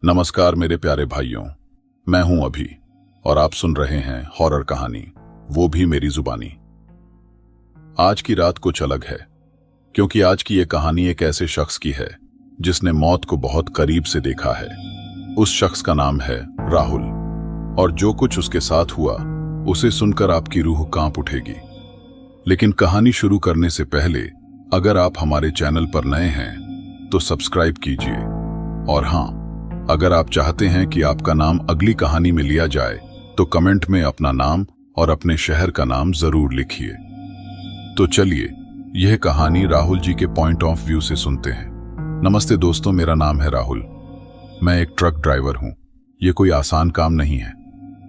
नमस्कार मेरे प्यारे भाइयों, मैं हूं अभी और आप सुन रहे हैं हॉरर कहानी, वो भी मेरी जुबानी। आज की रात कुछ अलग है, क्योंकि आज की ये कहानी एक ऐसे शख्स की है जिसने मौत को बहुत करीब से देखा है। उस शख्स का नाम है राहुल, और जो कुछ उसके साथ हुआ उसे सुनकर आपकी रूह कांप उठेगी। लेकिन कहानी शुरू करने से पहले अगर आप हमारे चैनल पर नए हैं तो सब्सक्राइब कीजिए, और हाँ, अगर आप चाहते हैं कि आपका नाम अगली कहानी में लिया जाए तो कमेंट में अपना नाम और अपने शहर का नाम जरूर लिखिए। तो चलिए यह कहानी राहुल जी के पॉइंट ऑफ व्यू से सुनते हैं। नमस्ते दोस्तों, मेरा नाम है राहुल। मैं एक ट्रक ड्राइवर हूं। ये कोई आसान काम नहीं है।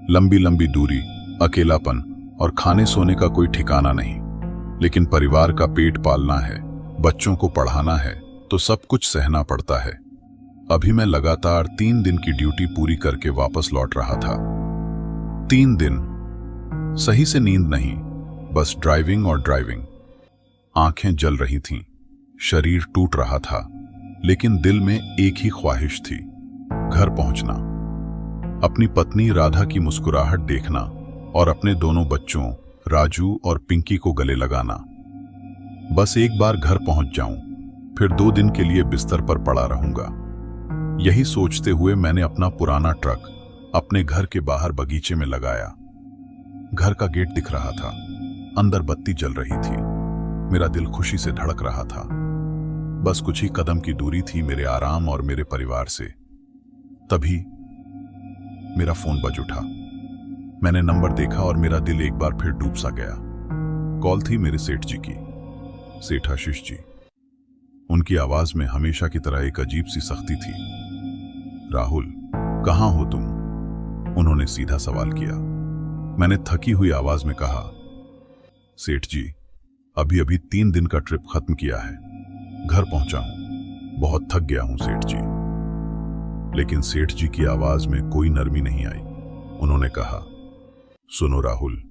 लंबी लंबी दूरी, अकेलापन और खाने सोने का कोई ठिकाना नहीं। लेकिन परिवार का पेट पालना है, बच्चों को पढ़ाना है, तो सब कुछ सहना पड़ता है। अभी मैं लगातार 3 दिन की ड्यूटी पूरी करके वापस लौट रहा था। 3 दिन सही से नींद नहीं, बस ड्राइविंग और ड्राइविंग। आंखें जल रही थीं, शरीर टूट रहा था, लेकिन दिल में एक ही ख्वाहिश थी, घर पहुंचना, अपनी पत्नी राधा की मुस्कुराहट देखना और अपने दोनों बच्चों राजू और पिंकी को गले लगाना। बस एक बार घर पहुंच जाऊं, फिर 2 दिन के लिए बिस्तर पर पड़ा रहूंगा। यही सोचते हुए मैंने अपना पुराना ट्रक अपने घर के बाहर बगीचे में लगाया। घर का गेट दिख रहा था, अंदर बत्ती जल रही थी। मेरा दिल खुशी से धड़क रहा था। बस कुछ ही कदम की दूरी थी मेरे आराम और मेरे परिवार से। तभी मेरा फोन बज उठा। मैंने नंबर देखा और मेरा दिल एक बार फिर डूब सा गया। कॉल थी मेरे सेठ जी की, सेठ आशीष जी। उनकी आवाज में हमेशा की तरह एक अजीब सी सख्ती थी। राहुल, कहां हो तुम? उन्होंने सीधा सवाल किया। मैंने थकी हुई आवाज में कहा, सेठ जी, अभी अभी 3 दिन का ट्रिप खत्म किया है, घर पहुंचा हूं, बहुत थक गया हूं सेठ जी। लेकिन सेठ जी की आवाज में कोई नरमी नहीं आई। उन्होंने कहा, सुनो राहुल,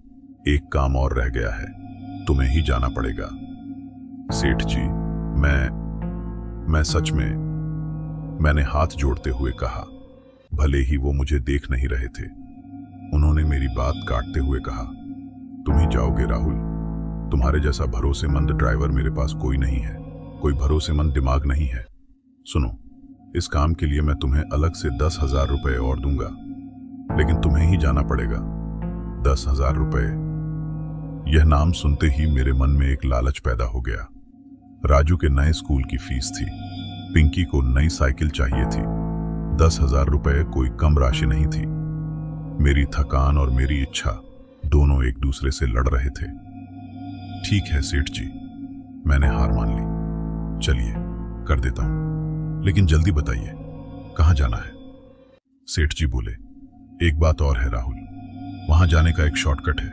एक काम और रह गया है, तुम्हें ही जाना पड़ेगा। सेठ जी, मैं सच में, मैंने हाथ जोड़ते हुए कहा, भले ही वो मुझे देख नहीं रहे थे। उन्होंने मेरी बात काटते हुए कहा, तुम ही जाओगे राहुल, तुम्हारे जैसा भरोसेमंद ड्राइवर मेरे पास कोई नहीं है, कोई भरोसेमंद दिमाग नहीं है। सुनो, इस काम के लिए मैं तुम्हें अलग से 10,000 रुपए और दूंगा, लेकिन तुम्हें ही जाना पड़ेगा। 10,000 रुपए। यह नाम सुनते ही मेरे मन में एक लालच पैदा हो गया। राजू के नए स्कूल की फीस थी, पिंकी को नई साइकिल चाहिए थी। 10,000 रुपए कोई कम राशि नहीं थी। मेरी थकान और मेरी इच्छा दोनों एक दूसरे से लड़ रहे थे। ठीक है सेठ जी, मैंने हार मान ली। चलिए, कर देता हूं, लेकिन जल्दी बताइए कहां जाना है? सेठ जी बोले, एक बात और है राहुल, वहां जाने का एक शॉर्टकट है,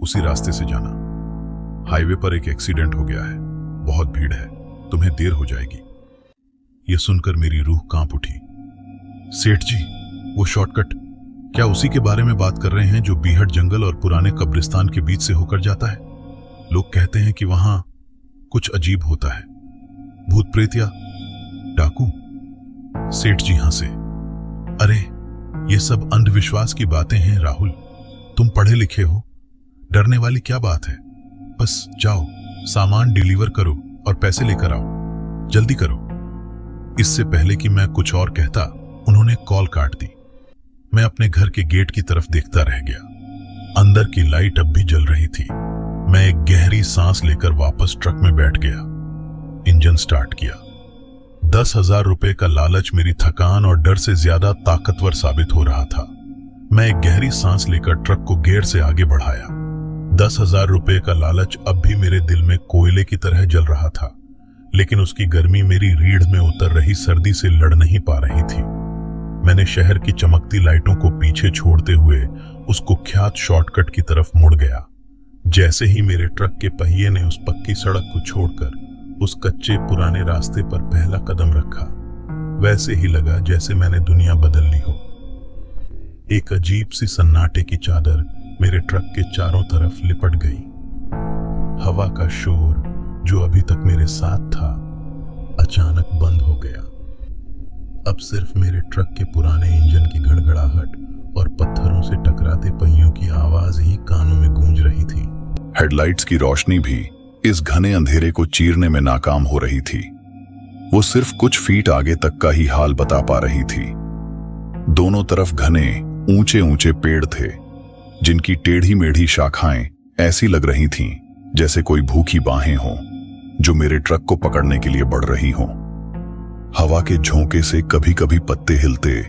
उसी रास्ते से जाना। हाईवे पर एक एक्सीडेंट हो गया है, बहुत भीड़ है, तुम्हें देर हो जाएगी। यह सुनकर मेरी रूह कांप उठी। सेठ जी, वो शॉर्टकट, क्या उसी के बारे में बात कर रहे हैं जो बीहड़ जंगल और पुराने कब्रिस्तान के बीच से होकर जाता है? लोग कहते हैं कि वहां कुछ अजीब होता है, भूत प्रेत या डाकू। सेठ जी हंसे। अरे, ये सब अंधविश्वास की बातें हैं राहुल, तुम पढ़े लिखे हो, डरने वाली क्या बात है? बस जाओ, सामान डिलीवर करो और पैसे लेकर आओ, जल्दी करो। इससे पहले कि मैं कुछ और कहता, उन्होंने कॉल काट दी। मैं अपने घर के गेट की तरफ देखता रह गया। अंदर की लाइट अब भी जल रही थी। मैं एक गहरी सांस लेकर वापस ट्रक में बैठ गया। इंजन स्टार्ट किया। 10,000 रुपए का लालच मेरी थकान और डर से ज्यादा ताकतवर साबित हो रहा था। मैं एक गहरी सांस लेकर ट्रक को गियर से आगे बढ़ाया। 10,000 रुपए का लालच अब भी मेरे दिल में कोयले की तरह जल रहा था, लेकिन उसकी गर्मी मेरी रीढ़ में उतर रही सर्दी से लड़ नहीं पा रही थी। मैंने शहर की चमकती लाइटों को पीछे छोड़ते हुए उस कुख्यात शॉर्टकट की तरफ मुड़ गया। जैसे ही मेरे ट्रक के पहिए ने उस पक्की सड़क को छोड़कर उस कच्चे पुराने रास्ते पर पहला कदम रखा, वैसे ही लगा जैसे मैंने दुनिया बदल ली हो। एक अजीब सी सन्नाटे की चादर मेरे ट्रक के चारों तरफ लिपट गई। हवा का शोर जो अभी तक मेरे साथ था, अचानक बंद हो गया। अब सिर्फ मेरे ट्रक के पुराने इंजन की गड़गड़ाहट और पत्थरों से टकराते पहियों की आवाज ही कानों में गूंज रही थी। हेडलाइट्स की रोशनी भी इस घने अंधेरे को चीरने में नाकाम हो रही थी। वो सिर्फ कुछ फीट आगे तक का ही हाल बता पा रही थी। दोनों तरफ घने ऊंचे ऊंचे पेड़ थे, जिनकी टेढ़ी मेढ़ी शाखाएं ऐसी लग रही थीं जैसे कोई भूखी बाहें हों जो मेरे ट्रक को पकड़ने के लिए बढ़ रही हों। हवा के झोंके से कभी कभी पत्ते हिलते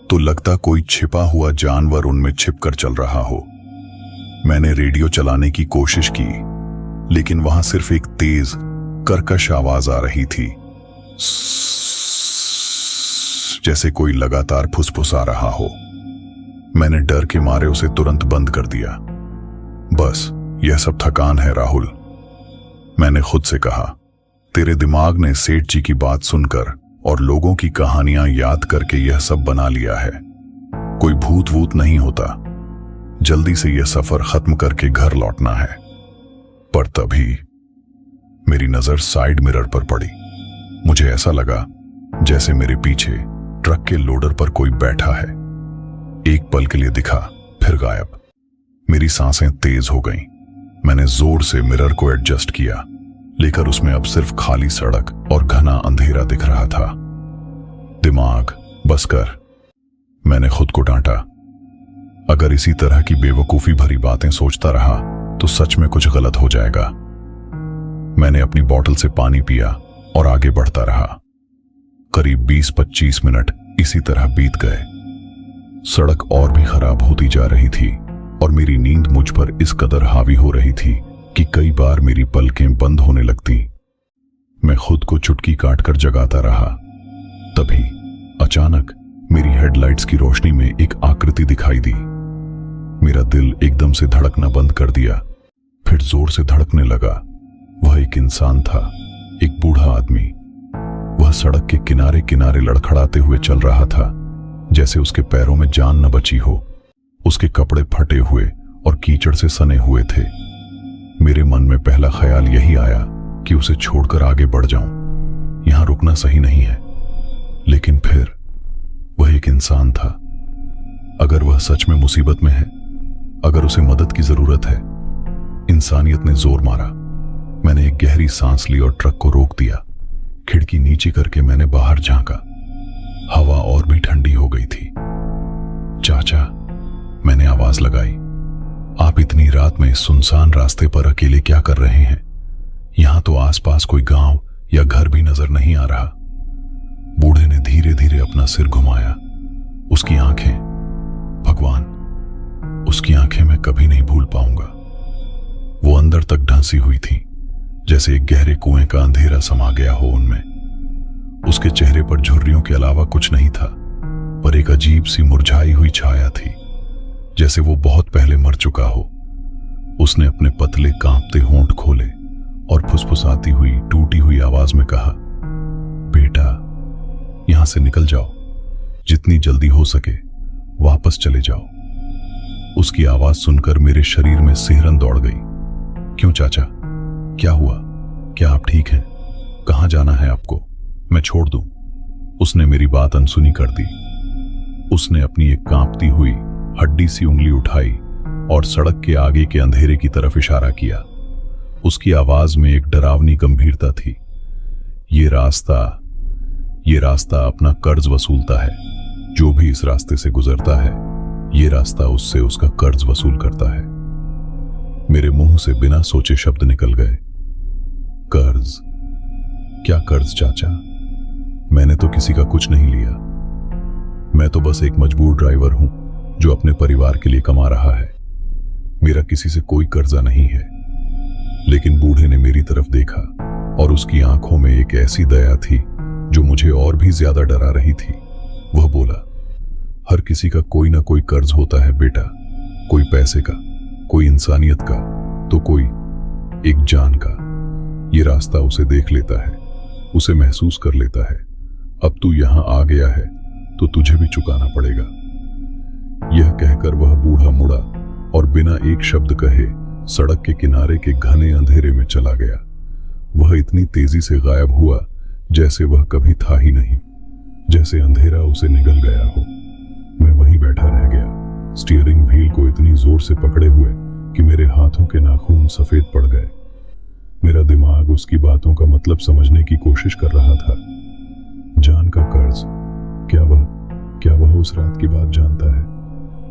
तो लगता कोई छिपा हुआ जानवर उनमें छिपकर चल रहा हो। मैंने रेडियो चलाने की कोशिश की, लेकिन वहां सिर्फ एक तेज कर्कश आवाज आ रही थी, जैसे कोई लगातार फुसफुसा रहा हो। मैंने डर के मारे उसे तुरंत बंद कर दिया। बस यह सब थकान है राहुल, मैंने खुद से कहा। तेरे दिमाग ने सेठ जी की बात सुनकर और लोगों की कहानियां याद करके यह सब बना लिया है। कोई भूत वूत नहीं होता। जल्दी से यह सफर खत्म करके घर लौटना है। पर तभी मेरी नजर साइड मिरर पर पड़ी। मुझे ऐसा लगा जैसे मेरे पीछे ट्रक के लोडर पर कोई बैठा है। एक पल के लिए दिखा, फिर गायब। मेरी सांसें तेज हो गईं। मैंने जोर से मिरर को एडजस्ट किया, लेकर उसमें अब सिर्फ खाली सड़क और घना अंधेरा दिख रहा था। दिमाग बस कर, मैंने खुद को डांटा। अगर इसी तरह की बेवकूफी भरी बातें सोचता रहा तो सच में कुछ गलत हो जाएगा। मैंने अपनी बोतल से पानी पिया और आगे बढ़ता रहा। करीब 20-25 मिनट इसी तरह बीत गए। सड़क और भी खराब होती जा रही थी और मेरी नींद मुझ पर इस कदर हावी हो रही थी कि कई बार मेरी पलकें बंद होने लगती। मैं खुद को चुटकी काटकर जगाता रहा। तभी अचानक मेरी हेडलाइट्स की रोशनी में एक आकृति दिखाई दी। मेरा दिल एकदम से धड़कना बंद कर दिया, फिर जोर से धड़कने लगा। वह एक इंसान था, एक बूढ़ा आदमी। वह सड़क के किनारे किनारे लड़खड़ाते हुए चल रहा था, जैसे उसके पैरों में जान न बची हो। उसके कपड़े फटे हुए और कीचड़ से सने हुए थे। मेरे मन में पहला ख्याल यही आया कि उसे छोड़कर आगे बढ़ जाऊं। यहां रुकना सही नहीं है। लेकिन फिर वह एक इंसान था। अगर वह सच में मुसीबत में है, अगर उसे मदद की जरूरत है। इंसानियत ने जोर मारा। मैंने एक गहरी सांस ली और ट्रक को रोक दिया। खिड़की नीचे करके मैंने बाहर झांका। हवा और भी ठंडी हो गई थी। चाचा, मैंने आवाज लगाई, आप इतनी रात में इस सुनसान रास्ते पर अकेले क्या कर रहे हैं? यहां तो आसपास कोई गांव या घर भी नजर नहीं आ रहा। बूढ़े ने धीरे धीरे अपना सिर घुमाया। उसकी आंखें, भगवान, उसकी आंखें मैं कभी नहीं भूल पाऊंगा। वो अंदर तक ढंसी हुई थी, जैसे एक गहरे कुएं का अंधेरा समा गया हो उनमें। उसके चेहरे पर झुर्रियों के अलावा कुछ नहीं था, पर एक अजीब सी मुरझाई हुई छाया थी, जैसे वो बहुत पहले मर चुका हो। उसने अपने पतले कांपते होंठ खोले और फुसफुसाती हुई टूटी हुई आवाज में कहा, बेटा, यहां से निकल जाओ। जितनी जल्दी हो सके वापस चले जाओ। उसकी आवाज सुनकर मेरे शरीर में सिहरन दौड़ गई। क्यों चाचा, क्या हुआ? क्या आप ठीक हैं? कहां जाना है आपको? मैं छोड़ दूं? उसने मेरी बात अनसुनी कर दी। उसने अपनी एक कांपती हुई हड्डी सी उंगली उठाई और सड़क के आगे के अंधेरे की तरफ इशारा किया। उसकी आवाज में एक डरावनी गंभीरता थी। ये रास्ता अपना कर्ज वसूलता है। जो भी इस रास्ते से गुजरता है, ये रास्ता उससे उसका कर्ज वसूल करता है। मेरे मुंह से बिना सोचे शब्द निकल गए। कर्ज? क्या कर्ज चाचा? मैंने तो किसी का कुछ नहीं लिया। मैं तो बस एक मजबूर ड्राइवर हूं जो अपने परिवार के लिए कमा रहा है। मेरा किसी से कोई कर्जा नहीं है। लेकिन बूढ़े ने मेरी तरफ देखा और उसकी आंखों में एक ऐसी दया थी जो मुझे और भी ज्यादा डरा रही थी। वह बोला, हर किसी का कोई ना कोई कर्ज होता है बेटा। कोई पैसे का, कोई इंसानियत का, तो कोई एक जान का। ये रास्ता उसे देख लेता है, उसे महसूस कर लेता है। अब तू यहां आ गया है तो तुझे भी चुकाना पड़ेगा। यह कहकर वह बूढ़ा मुड़ा और बिना एक शब्द कहे सड़क के किनारे के घने अंधेरे में चला गया। वह इतनी तेजी से गायब हुआ जैसे वह कभी था ही नहीं। जैसे अंधेरा उसे निगल गया हो। मैं वहीं बैठा रह गया, स्टीयरिंग व्हील को इतनी जोर से पकड़े हुए कि मेरे हाथों के नाखून सफेद पड़ गए। मेरा दिमाग उसकी बातों का मतलब समझने की कोशिश कर रहा था। जान का कर्ज, क्या वह उस रात की बात जानता है?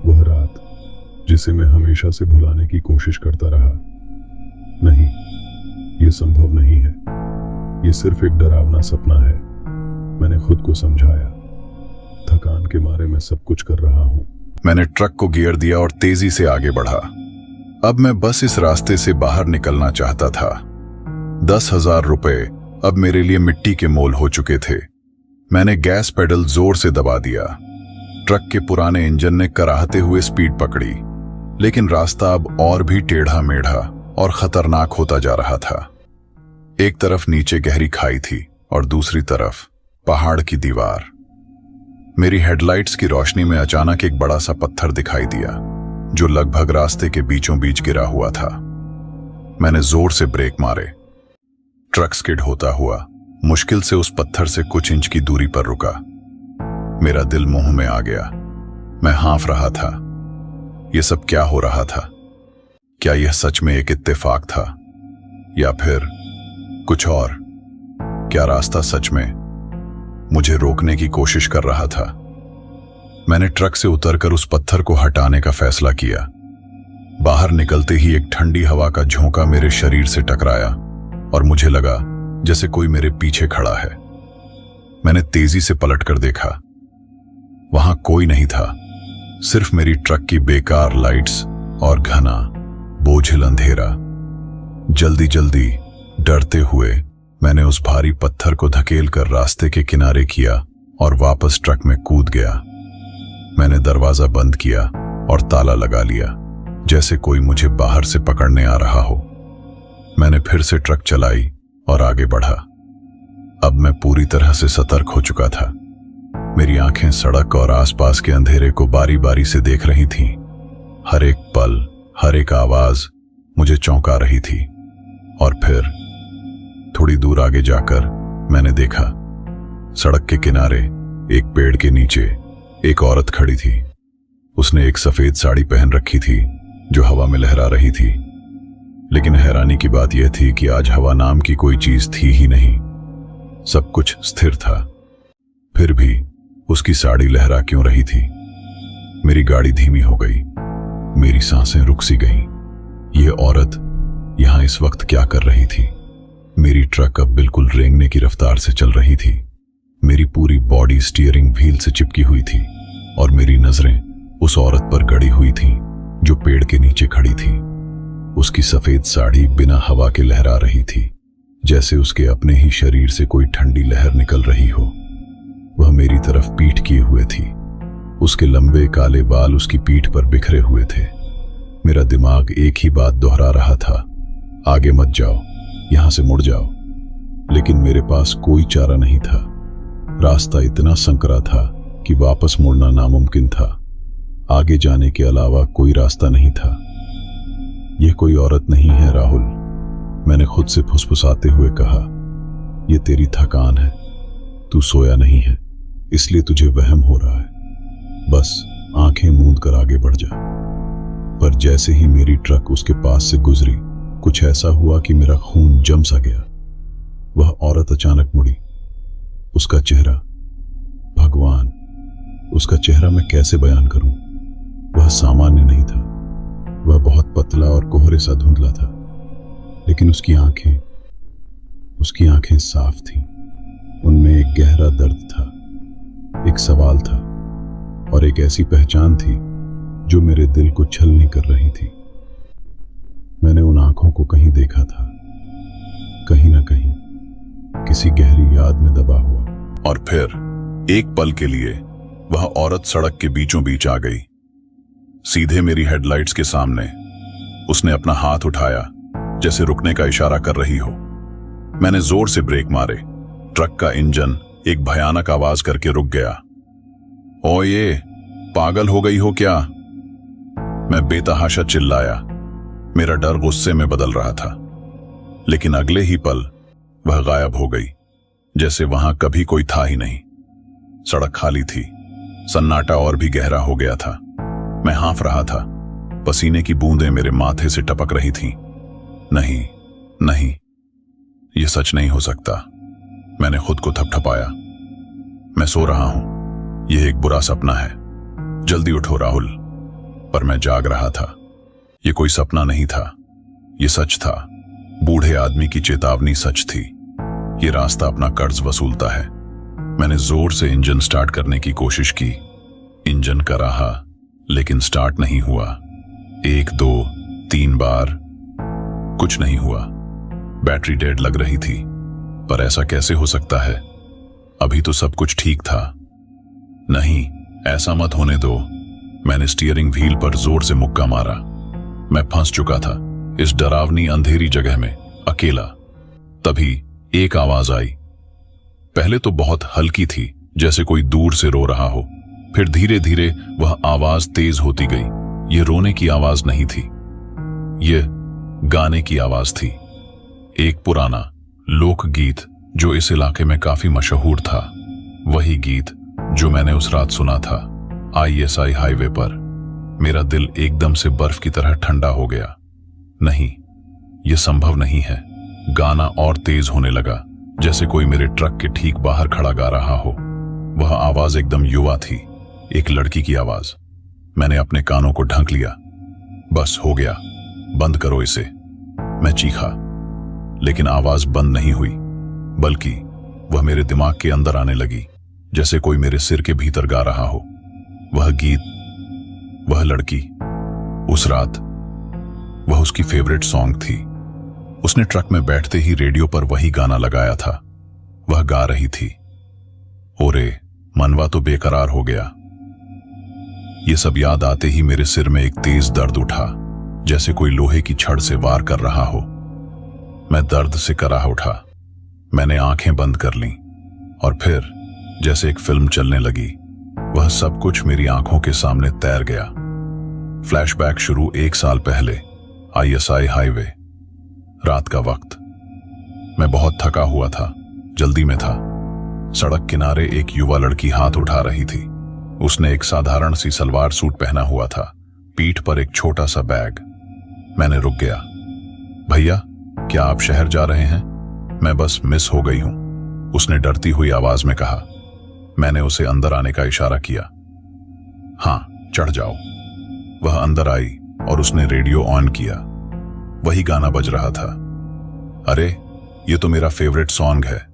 वह रात जिसे मैं हमेशा से भुलाने की कोशिश करता रहा। नहीं, यह संभव नहीं है। यह सिर्फ एक डरावना सपना है। मैंने खुद को समझाया। थकान के मारे मैं सब कुछ कर रहा हूं। मैंने ट्रक को गियर दिया और तेजी से आगे बढ़ा। अब मैं बस इस रास्ते से बाहर निकलना चाहता था। 10,000 रुपए अब मेरे लिए मिट्टी के मोल हो चुके थे। मैंने गैस पेडल जोर से दबा दिया। ट्रक के पुराने इंजन ने कराहते हुए स्पीड पकड़ी, लेकिन रास्ता अब और भी टेढ़ा मेढ़ा और खतरनाक होता जा रहा था। एक तरफ नीचे गहरी खाई थी और दूसरी तरफ पहाड़ की दीवार। मेरी हेडलाइट्स की रोशनी में अचानक एक बड़ा सा पत्थर दिखाई दिया, जो लगभग रास्ते के बीचों बीच गिरा हुआ था। मैंने जोर से ब्रेक मारे। ट्रक स्किड होता हुआ मुश्किल से उस पत्थर से कुछ इंच की दूरी पर रुका। मेरा दिल मुंह में आ गया। मैं हाँफ रहा था। यह सब क्या हो रहा था? क्या यह सच में एक इत्तेफाक था या फिर कुछ और? क्या रास्ता सच में मुझे रोकने की कोशिश कर रहा था? मैंने ट्रक से उतरकर उस पत्थर को हटाने का फैसला किया। बाहर निकलते ही एक ठंडी हवा का झोंका मेरे शरीर से टकराया और मुझे लगा जैसे कोई मेरे पीछे खड़ा है। मैंने तेजी से पलटकर देखा। वहां कोई नहीं था, सिर्फ मेरी ट्रक की बेकार लाइट्स और घना बोझिल अंधेरा। जल्दी जल्दी डरते हुए मैंने उस भारी पत्थर को धकेलकर रास्ते के किनारे किया और वापस ट्रक में कूद गया। मैंने दरवाजा बंद किया और ताला लगा लिया, जैसे कोई मुझे बाहर से पकड़ने आ रहा हो। मैंने फिर से ट्रक चलाई और आगे बढ़ा। अब मैं पूरी तरह से सतर्क हो चुका था। मेरी आंखें सड़क और आसपास के अंधेरे को बारी बारी से देख रही थीं। हर एक पल, हर एक आवाज मुझे चौंका रही थी। और फिर थोड़ी दूर आगे जाकर मैंने देखा, सड़क के किनारे एक पेड़ के नीचे एक औरत खड़ी थी। उसने एक सफेद साड़ी पहन रखी थी जो हवा में लहरा रही थी। लेकिन हैरानी की बात यह थी कि आज हवा नाम की कोई चीज थी ही नहीं। सब कुछ स्थिर था। फिर भी उसकी साड़ी लहरा क्यों रही थी? मेरी गाड़ी धीमी हो गई। मेरी सांसें रुक सी गईं। यह औरत यहां इस वक्त क्या कर रही थी? मेरी ट्रक अब बिल्कुल रेंगने की रफ्तार से चल रही थी। मेरी पूरी बॉडी स्टीयरिंग व्हील से चिपकी हुई थी और मेरी नजरें उस औरत पर गड़ी हुई थीं जो पेड़ के नीचे खड़ी थी। उसकी सफेद साड़ी बिना हवा के लहरा रही थी, जैसे उसके अपने ही शरीर से कोई ठंडी लहर निकल रही हो। वह मेरी तरफ पीठ किए हुए थी। उसके लंबे काले बाल उसकी पीठ पर बिखरे हुए थे। मेरा दिमाग एक ही बात दोहरा रहा था, आगे मत जाओ, यहां से मुड़ जाओ। लेकिन मेरे पास कोई चारा नहीं था। रास्ता इतना संकरा था कि वापस मुड़ना नामुमकिन था। आगे जाने के अलावा कोई रास्ता नहीं था। यह कोई औरत नहीं है राहुल, मैंने खुद से फुसफुसाते हुए कहा। यह तेरी थकान है। तू सोया नहीं है, इसलिए तुझे वहम हो रहा है। बस आंखें मूंद कर आगे बढ़ जा। पर जैसे ही मेरी ट्रक उसके पास से गुजरी, कुछ ऐसा हुआ कि मेरा खून जम सा गया। वह औरत अचानक मुड़ी। उसका चेहरा, भगवान, उसका चेहरा मैं कैसे बयान करूं? वह सामान्य नहीं था। वह बहुत पतला और कोहरे सा धुंधला था, लेकिन उसकी आंखें साफ थीं। उनमें एक गहरा दर्द था, एक सवाल था और एक ऐसी पहचान थी जो मेरे दिल को छलनी कर रही थी। मैंने उन आंखों को कहीं देखा था, कहीं ना कहीं, किसी गहरी याद में दबा हुआ। और फिर एक पल के लिए वह औरत सड़क के बीचों बीच आ गई, सीधे मेरी हेडलाइट्स के सामने। उसने अपना हाथ उठाया, जैसे रुकने का इशारा कर रही हो। मैंने जोर से ब्रेक मारे। ट्रक का इंजन एक भयानक आवाज करके रुक गया। ओए, पागल हो गई हो क्या? मैं बेतहाशा चिल्लाया। मेरा डर गुस्से में बदल रहा था। लेकिन अगले ही पल वह गायब हो गई, जैसे वहां कभी कोई था ही नहीं। सड़क खाली थी। सन्नाटा और भी गहरा हो गया था। मैं हाँफ रहा था। पसीने की बूंदें मेरे माथे से टपक रही थीं। नहीं, नहीं, यह सच नहीं हो सकता। मैंने खुद को थपथपाया। मैं सो रहा हूं। यह एक बुरा सपना है। जल्दी उठो राहुल। पर मैं जाग रहा था। यह कोई सपना नहीं था, यह सच था। बूढ़े आदमी की चेतावनी सच थी। यह रास्ता अपना कर्ज वसूलता है। मैंने जोर से इंजन स्टार्ट करने की कोशिश की। इंजन का रहा, लेकिन स्टार्ट नहीं हुआ। 1, 2, 3 बार, कुछ नहीं हुआ। बैटरी डेड लग रही थी। पर ऐसा कैसे हो सकता है? अभी तो सब कुछ ठीक था। नहीं, ऐसा मत होने दो। मैंने स्टीयरिंग व्हील पर जोर से मुक्का मारा। मैं फंस चुका था इस डरावनी अंधेरी जगह में, अकेला। तभी एक आवाज आई। पहले तो बहुत हल्की थी, जैसे कोई दूर से रो रहा हो। फिर धीरे धीरे वह आवाज तेज होती गई। यह रोने की आवाज नहीं थी, यह गाने की आवाज थी। एक पुराना लोकगीत जो इस इलाके में काफी मशहूर था। वही गीत जो मैंने उस रात सुना था ISI हाईवे पर। मेरा दिल एकदम से बर्फ की तरह ठंडा हो गया। नहीं, यह संभव नहीं है। गाना और तेज होने लगा, जैसे कोई मेरे ट्रक के ठीक बाहर खड़ा गा रहा हो। वह आवाज एकदम युवा थी, एक लड़की की आवाज। मैंने अपने कानों को ढंक लिया। बस हो गया, बंद करो इसे, मैं चीखा। लेकिन आवाज बंद नहीं हुई, बल्कि वह मेरे दिमाग के अंदर आने लगी, जैसे कोई मेरे सिर के भीतर गा रहा हो। वह गीत, वह लड़की, उस रात, वह उसकी फेवरेट सॉन्ग थी। उसने ट्रक में बैठते ही रेडियो पर वही गाना लगाया था। वह गा रही थी। ओरे, मनवा तो बेकरार हो गया। यह सब याद आते ही मेरे सिर में एक तेज दर्द उठा, जैसे कोई लोहे की छड़ से वार कर रहा हो। मैं दर्द से कराह उठा। मैंने आंखें बंद कर लीं और फिर जैसे एक फिल्म चलने लगी, वह सब कुछ मेरी आंखों के सामने तैर गया। फ्लैशबैक शुरू 1 साल पहले, ISI हाईवे, रात का वक्त। मैं बहुत थका हुआ था, जल्दी में था। सड़क किनारे एक युवा लड़की हाथ उठा रही थी। उसने एक साधारण सी सलवार सूट पहना हुआ था, पीठ पर एक छोटा सा बैग। मैंने रुक गया। भैया, क्या आप शहर जा रहे हैं? मैं बस मिस हो गई हूं, उसने डरती हुई आवाज में कहा। मैंने उसे अंदर आने का इशारा किया। हाँ, चढ़ जाओ। वह अंदर आई और उसने रेडियो ऑन किया। वही गाना बज रहा था। अरे, ये तो मेरा फेवरेट सॉन्ग है।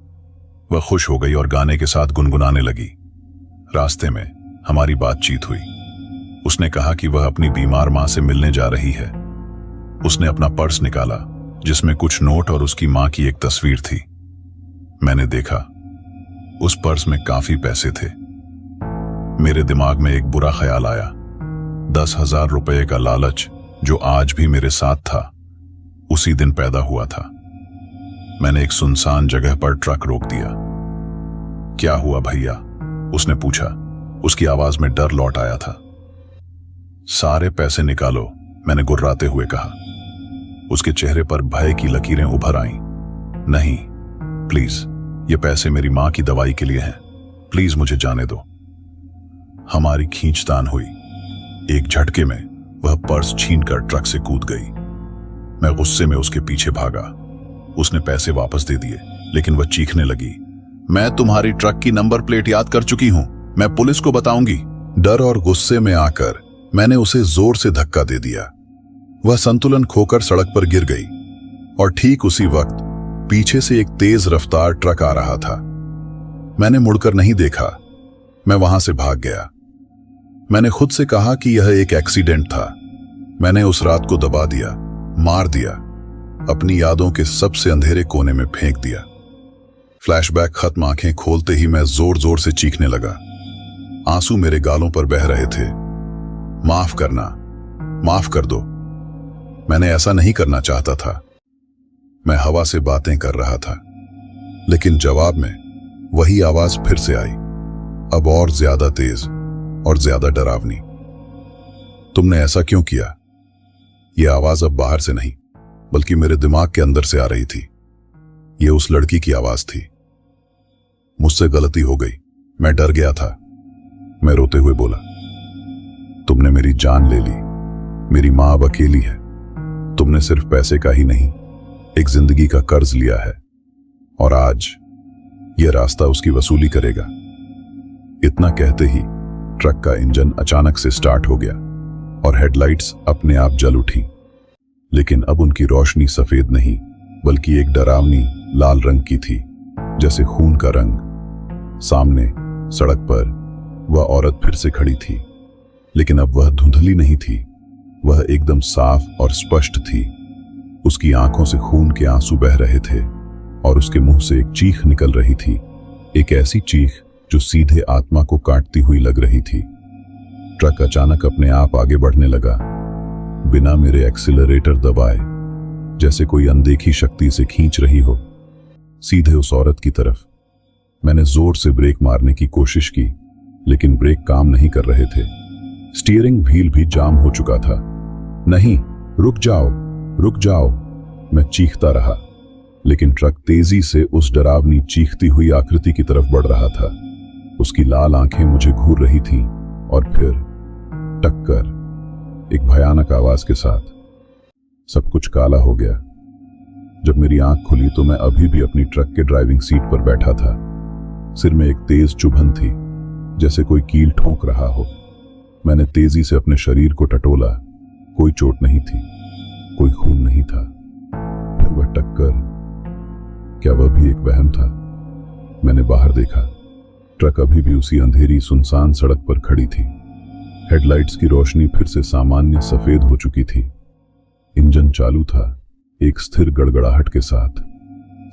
वह खुश हो गई और गाने के साथ गुनगुनाने लगी। रास्ते में हमारी बातचीत हुई। उसने कहा कि वह अपनी बीमार मां से मिलने जा रही है। उसने अपना पर्स निकाला, जिसमें कुछ नोट और उसकी मां की एक तस्वीर थी। मैंने देखा, उस पर्स में काफी पैसे थे। मेरे दिमाग में एक बुरा ख्याल आया। 10,000 रुपए का लालच, जो आज भी मेरे साथ था, उसी दिन पैदा हुआ था। मैंने एक सुनसान जगह पर ट्रक रोक दिया। क्या हुआ भैया? उसने पूछा। उसकी आवाज में डर लौट आया था। सारे पैसे निकालो, मैंने गुर्राते हुए कहा। उसके चेहरे पर भय की लकीरें उभर आईं। नहीं, प्लीज, ये पैसे मेरी मां की दवाई के लिए हैं। प्लीज मुझे जाने दो। हमारी खींचतान हुई। एक झटके में वह पर्स छीनकर ट्रक से कूद गई। मैं गुस्से में उसके पीछे भागा। उसने पैसे वापस दे दिए, लेकिन वह चीखने लगी। मैं तुम्हारी ट्रक की नंबर प्लेट याद कर चुकी हूं, मैं पुलिस को बताऊंगी। डर और गुस्से में आकर मैंने उसे जोर से धक्का दे दिया। वह संतुलन खोकर सड़क पर गिर गई और ठीक उसी वक्त पीछे से एक तेज रफ्तार ट्रक आ रहा था। मैंने मुड़कर नहीं देखा। मैं वहां से भाग गया। मैंने खुद से कहा कि यह एक एक्सीडेंट था। मैंने उस रात को दबा दिया, मार दिया, अपनी यादों के सबसे अंधेरे कोने में फेंक दिया। फ्लैशबैक खत्म आंखें खोलते ही मैं जोर जोर से चीखने लगा। आंसू मेरे गालों पर बह रहे थे। माफ करना, माफ कर दो। मैंने ऐसा नहीं करना चाहता था। मैं हवा से बातें कर रहा था, लेकिन जवाब में वही आवाज फिर से आई, अब और ज्यादा तेज और ज्यादा डरावनी। तुमने ऐसा क्यों किया? यह आवाज अब बाहर से नहीं, बल्कि मेरे दिमाग के अंदर से आ रही थी। यह उस लड़की की आवाज थी। मुझसे गलती हो गई, मैं डर गया था। मैं रोते हुए बोला, तुमने मेरी जान ले ली। मेरी मां अब अकेली है। तुमने सिर्फ पैसे का ही नहीं, एक जिंदगी का कर्ज लिया है, और आज यह रास्ता उसकी वसूली करेगा। इतना कहते ही ट्रक का इंजन अचानक से स्टार्ट हो गया और हेडलाइट्स अपने आप जल उठी। लेकिन अब उनकी रोशनी सफेद नहीं, बल्कि एक डरावनी लाल रंग की थी, जैसे खून का रंग। सामने सड़क पर वह औरत फिर से खड़ी थी, लेकिन अब वह धुंधली नहीं थी, वह एकदम साफ और स्पष्ट थी। उसकी आंखों से खून के आंसू बह रहे थे और उसके मुंह से एक चीख निकल रही थी, एक ऐसी चीख जो सीधे आत्मा को काटती हुई लग रही थी। ट्रक अचानक अपने आप आगे बढ़ने लगा, बिना मेरे एक्सीलरेटर दबाए, जैसे कोई अनदेखी शक्ति से खींच रही हो, सीधे उस औरत की तरफ। मैंने जोर से ब्रेक मारने की कोशिश की, लेकिन ब्रेक काम नहीं कर रहे थे। स्टीयरिंग व्हील भी जाम हो चुका था। नहीं, रुक जाओ, रुक जाओ, मैं चीखता रहा, लेकिन ट्रक तेजी से उस डरावनी चीखती हुई आकृति की तरफ बढ़ रहा था। उसकी लाल आंखें मुझे घूर रही थीं, और फिर टक्कर, एक भयानक आवाज के साथ। सब कुछ काला हो गया। जब मेरी आंख खुली तो मैं अभी भी अपनी ट्रक के ड्राइविंग सीट पर बैठा था। सिर में एक तेज चुभन थी, जैसे कोई कील ठोंक रहा हो। मैंने तेजी से अपने शरीर को टटोला। कोई चोट नहीं थी, कोई खून नहीं था। फिर वह टक्कर, क्या वह भी एक वहम था? मैंने बाहर देखा। ट्रक अभी भी उसी अंधेरी सुनसान सड़क पर खड़ी थी। हेडलाइट्स की रोशनी फिर से सामान्य सफेद हो चुकी थी। इंजन चालू था, एक स्थिर गड़गड़ाहट के साथ।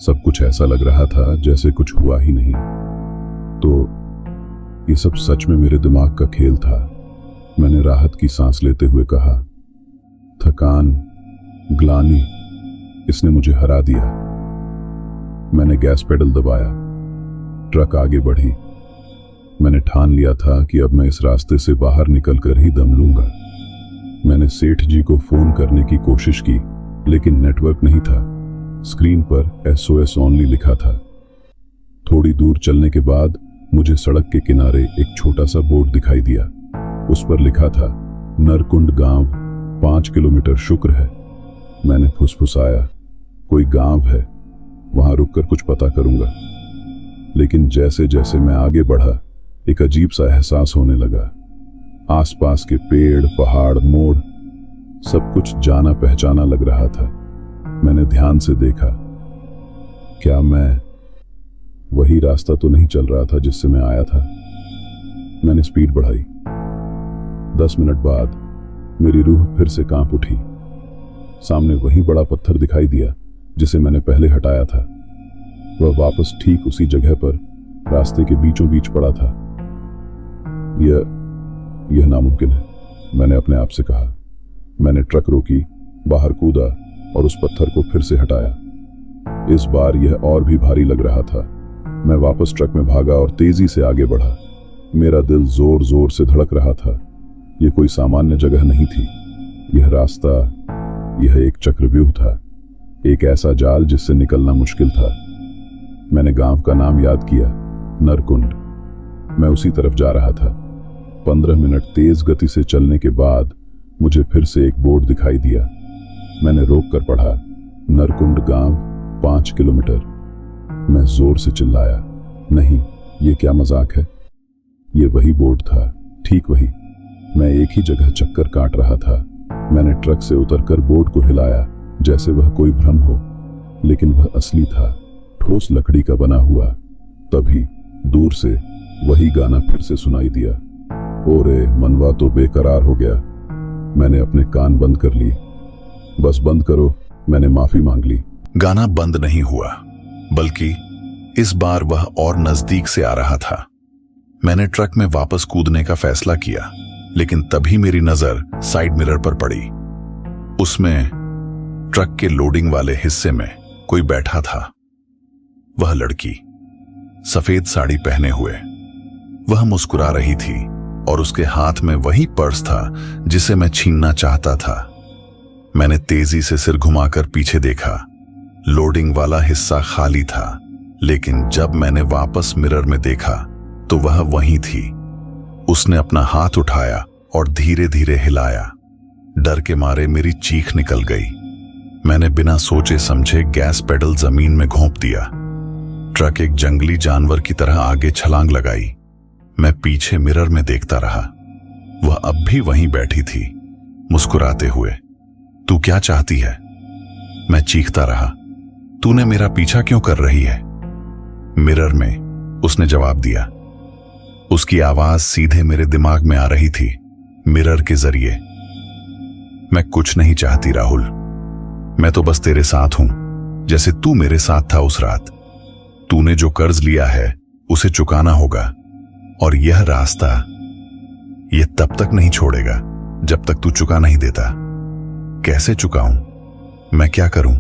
सब कुछ ऐसा लग रहा था जैसे कुछ हुआ ही नहीं। तो ये सब सच में मेरे दिमाग का खेल था। मैंने राहत की सांस लेते हुए कहा, थकान, ग्लानि, इसने मुझे हरा दिया। मैंने गैस पेडल दबाया। ट्रक आगे बढ़ी। मैंने ठान लिया था कि अब मैं इस रास्ते से बाहर निकलकर ही दम लूंगा। मैंने सेठ जी को फोन करने की कोशिश की, लेकिन नेटवर्क नहीं था। स्क्रीन पर SOS ओनली लिखा था। थोड़ी दूर चलने के बाद मुझे सड़क के किनारे एक छोटा सा बोर्ड दिखाई दिया। उस पर लिखा था, नरकुंड गांव 5 किलोमीटर शुक्र है। मैंने फुसफुसाया, कोई गांव है, वहां रुककर कुछ पता करूंगा। लेकिन जैसे जैसे मैं आगे बढ़ा, एक अजीब सा एहसास होने लगा। आसपास के पेड़, पहाड़, मोड़, सब कुछ जाना पहचाना लग रहा था। मैंने ध्यान से देखा, क्या मैं वही रास्ता तो नहीं चल रहा था जिससे मैं आया था? मैंने स्पीड बढ़ाई। 10 मिनट बाद मेरी रूह फिर से कांप उठी। सामने वही बड़ा पत्थर दिखाई दिया जिसे मैंने पहले हटाया था। वह वापस ठीक उसी जगह पर रास्ते के बीचों बीच पड़ा था। यह नामुमकिन है, मैंने अपने आप से कहा। मैंने ट्रक रोकी, बाहर कूदा और उस पत्थर को फिर से हटाया। इस बार यह और भी भारी लग रहा था। मैं वापस ट्रक में भागा और तेजी से आगे बढ़ा। मेरा दिल जोर जोर से धड़क रहा था। यह कोई सामान्य जगह नहीं थी। यह रास्ता, यह एक चक्रव्यूह था, एक ऐसा जाल जिससे निकलना मुश्किल था। मैंने गांव का नाम याद किया, नरकुंड। मैं उसी तरफ जा रहा था। 15 मिनट तेज गति से चलने के बाद मुझे फिर से एक बोर्ड दिखाई दिया। मैंने रोक कर पढ़ा, नरकुंड गांव 5 किलोमीटर। मैं जोर से चिल्लाया, नहीं, ये क्या मजाक है? ये वही बोर्ड था, ठीक वही। मैं एक ही जगह चक्कर काट रहा था। मैंने ट्रक से उतरकर बोर्ड को हिलाया जैसे वह कोई भ्रम हो, लेकिन वह असली था, ठोस लकड़ी का बना हुआ। तभी दूर से वही गाना फिर से सुनाई दिया, ओरे मनवा तो बेकरार हो गया। मैंने अपने कान बंद कर लिए। बस बंद करो, मैंने माफी मांग ली। गाना बंद नहीं हुआ, बल्कि इस बार वह और नजदीक से आ रहा था। मैंने ट्रक में वापस कूदने का फैसला किया, लेकिन तभी मेरी नजर साइड मिरर पर पड़ी। उसमें ट्रक के लोडिंग वाले हिस्से में कोई बैठा था। वह लड़की, सफेद साड़ी पहने हुए। वह मुस्कुरा रही थी और उसके हाथ में वही पर्स था जिसे मैं छीनना चाहता था। मैंने तेजी से सिर घुमाकर पीछे देखा। लोडिंग वाला हिस्सा खाली था, लेकिन जब मैंने वापस मिरर में देखा तो वह वहीं थी। उसने अपना हाथ उठाया और धीरे धीरे हिलाया। डर के मारे मेरी चीख निकल गई। मैंने बिना सोचे समझे गैस पेडल जमीन में घोंप दिया। ट्रक एक जंगली जानवर की तरह आगे छलांग लगाई। मैं पीछे मिरर में देखता रहा। वह अब भी वहीं बैठी थी, मुस्कुराते हुए। तू क्या चाहती है? मैं चीखता रहा। तूने मेरा पीछा क्यों कर रही है? मिरर में उसने जवाब दिया। उसकी आवाज सीधे मेरे दिमाग में आ रही थी, मिरर के जरिए। मैं कुछ नहीं चाहती राहुल, मैं तो बस तेरे साथ हूं, जैसे तू मेरे साथ था उस रात। तूने जो कर्ज लिया है उसे चुकाना होगा, और यह रास्ता यह तब तक नहीं छोड़ेगा जब तक तू चुका नहीं देता। कैसे चुकाऊं? मैं क्या करूं?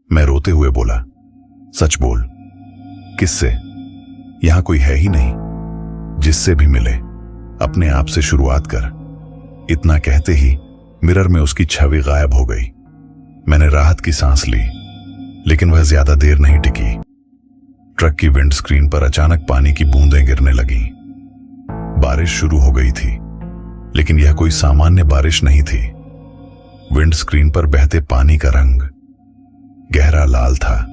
मैं रोते हुए बोला। सच बोल, किससे? यहां कोई है ही नहीं। जिससे भी मिले अपने आप से शुरुआत कर। इतना कहते ही मिरर में उसकी छवि गायब हो गई। मैंने राहत की सांस ली, लेकिन वह ज्यादा देर नहीं टिकी। ट्रक की विंडस्क्रीन पर अचानक पानी की बूंदें गिरने लगीं। बारिश शुरू हो गई थी, लेकिन यह कोई सामान्य बारिश नहीं थी। विंडस्क्रीन पर बहते पानी का रंग गहरा लाल था,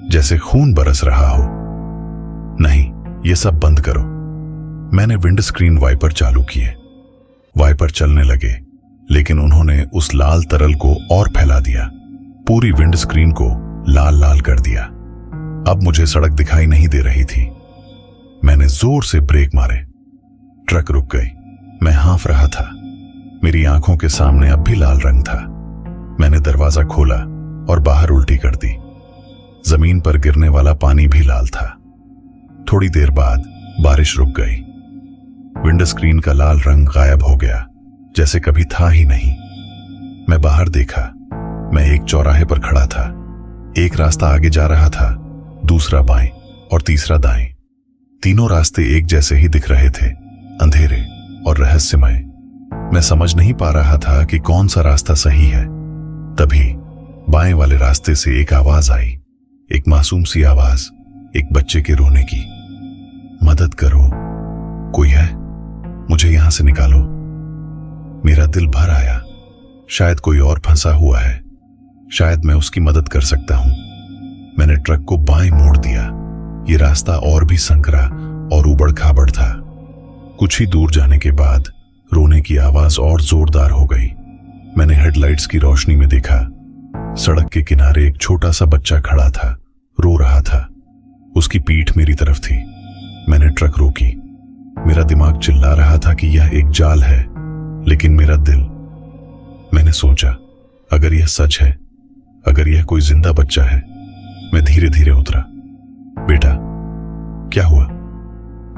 जैसे खून बरस रहा हो। नहीं, यह सब बंद करो। मैंने विंडस्क्रीन वाइपर चालू किए। वाइपर चलने लगे, लेकिन उन्होंने उस लाल तरल को और फैला दिया, पूरी विंडस्क्रीन को लाल लाल कर दिया। अब मुझे सड़क दिखाई नहीं दे रही थी। मैंने जोर से ब्रेक मारे। ट्रक रुक गई। मैं हाँफ रहा था। मेरी आंखों के सामने अब भी लाल रंग था। मैंने दरवाजा खोला और बाहर उल्टी कर दी। जमीन पर गिरने वाला पानी भी लाल था। थोड़ी देर बाद बारिश रुक गई। विंडस्क्रीन का लाल रंग गायब हो गया, जैसे कभी था ही नहीं। मैं बाहर देखा। मैं एक चौराहे पर खड़ा था। एक रास्ता आगे जा रहा था, दूसरा बाएं और तीसरा दाएं। तीनों रास्ते एक जैसे ही दिख रहे थे, अंधेरे और रहस्यमय। मैं समझ नहीं पा रहा था कि कौन सा रास्ता सही है। तभी बाएं वाले रास्ते से एक आवाज आई, एक मासूम सी आवाज, एक बच्चे के रोने की। मदद करो, कोई है? मुझे यहां से निकालो। मेरा दिल भर आया। शायद कोई और फंसा हुआ है। शायद मैं उसकी मदद कर सकता हूं। मैंने ट्रक को बाएं मोड़ दिया। ये रास्ता और भी संकरा और उबड़ खाबड़ था। कुछ ही दूर जाने के बाद रोने की आवाज और जोरदार हो गई। मैंने हेडलाइट्स की रोशनी में देखा। सड़क के किनारे एक छोटा सा बच्चा खड़ा था, रो रहा था। उसकी पीठ मेरी तरफ थी। मैंने ट्रक रोकी। मेरा दिमाग चिल्ला रहा था कि यह एक जाल है, लेकिन मेरा दिल। मैंने सोचा, अगर यह सच है, अगर यह कोई जिंदा बच्चा है। मैं धीरे धीरे उतरा। बेटा, क्या हुआ?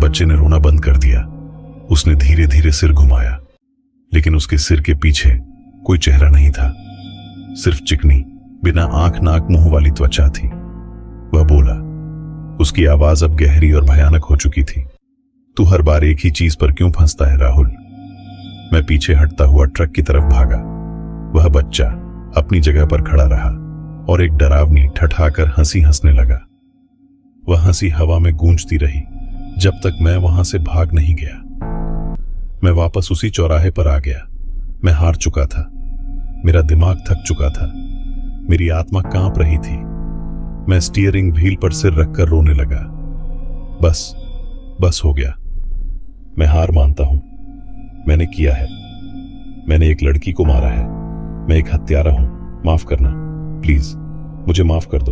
बच्चे ने रोना बंद कर दिया। उसने धीरे धीरे सिर घुमाया, लेकिन उसके सिर के पीछे कोई चेहरा नहीं था। सिर्फ चिकनी, बिना आंख नाक मुंह वाली त्वचा थी। वह बोला। उसकी आवाज अब गहरी और भयानक हो चुकी थी। तू हर बार एक ही चीज पर क्यों फंसता है राहुल? मैं पीछे हटता हुआ ट्रक की तरफ भागा। वह बच्चा अपनी जगह पर खड़ा रहा और एक डरावनी ठठाकर हंसी हंसने लगा। वह हंसी हवा में गूंजती रही जब तक मैं वहां से भाग नहीं गया। मैं वापस उसी चौराहे पर आ गया। मैं हार चुका था। मेरा दिमाग थक चुका था। मेरी आत्मा कांप रही थी। मैं स्टीयरिंग व्हील पर सिर रखकर रोने लगा। बस हो गया। मैं हार मानता हूं। मैंने किया है। मैंने एक लड़की को मारा है। मैं एक हत्यारा हूं। माफ करना, प्लीज मुझे माफ कर दो।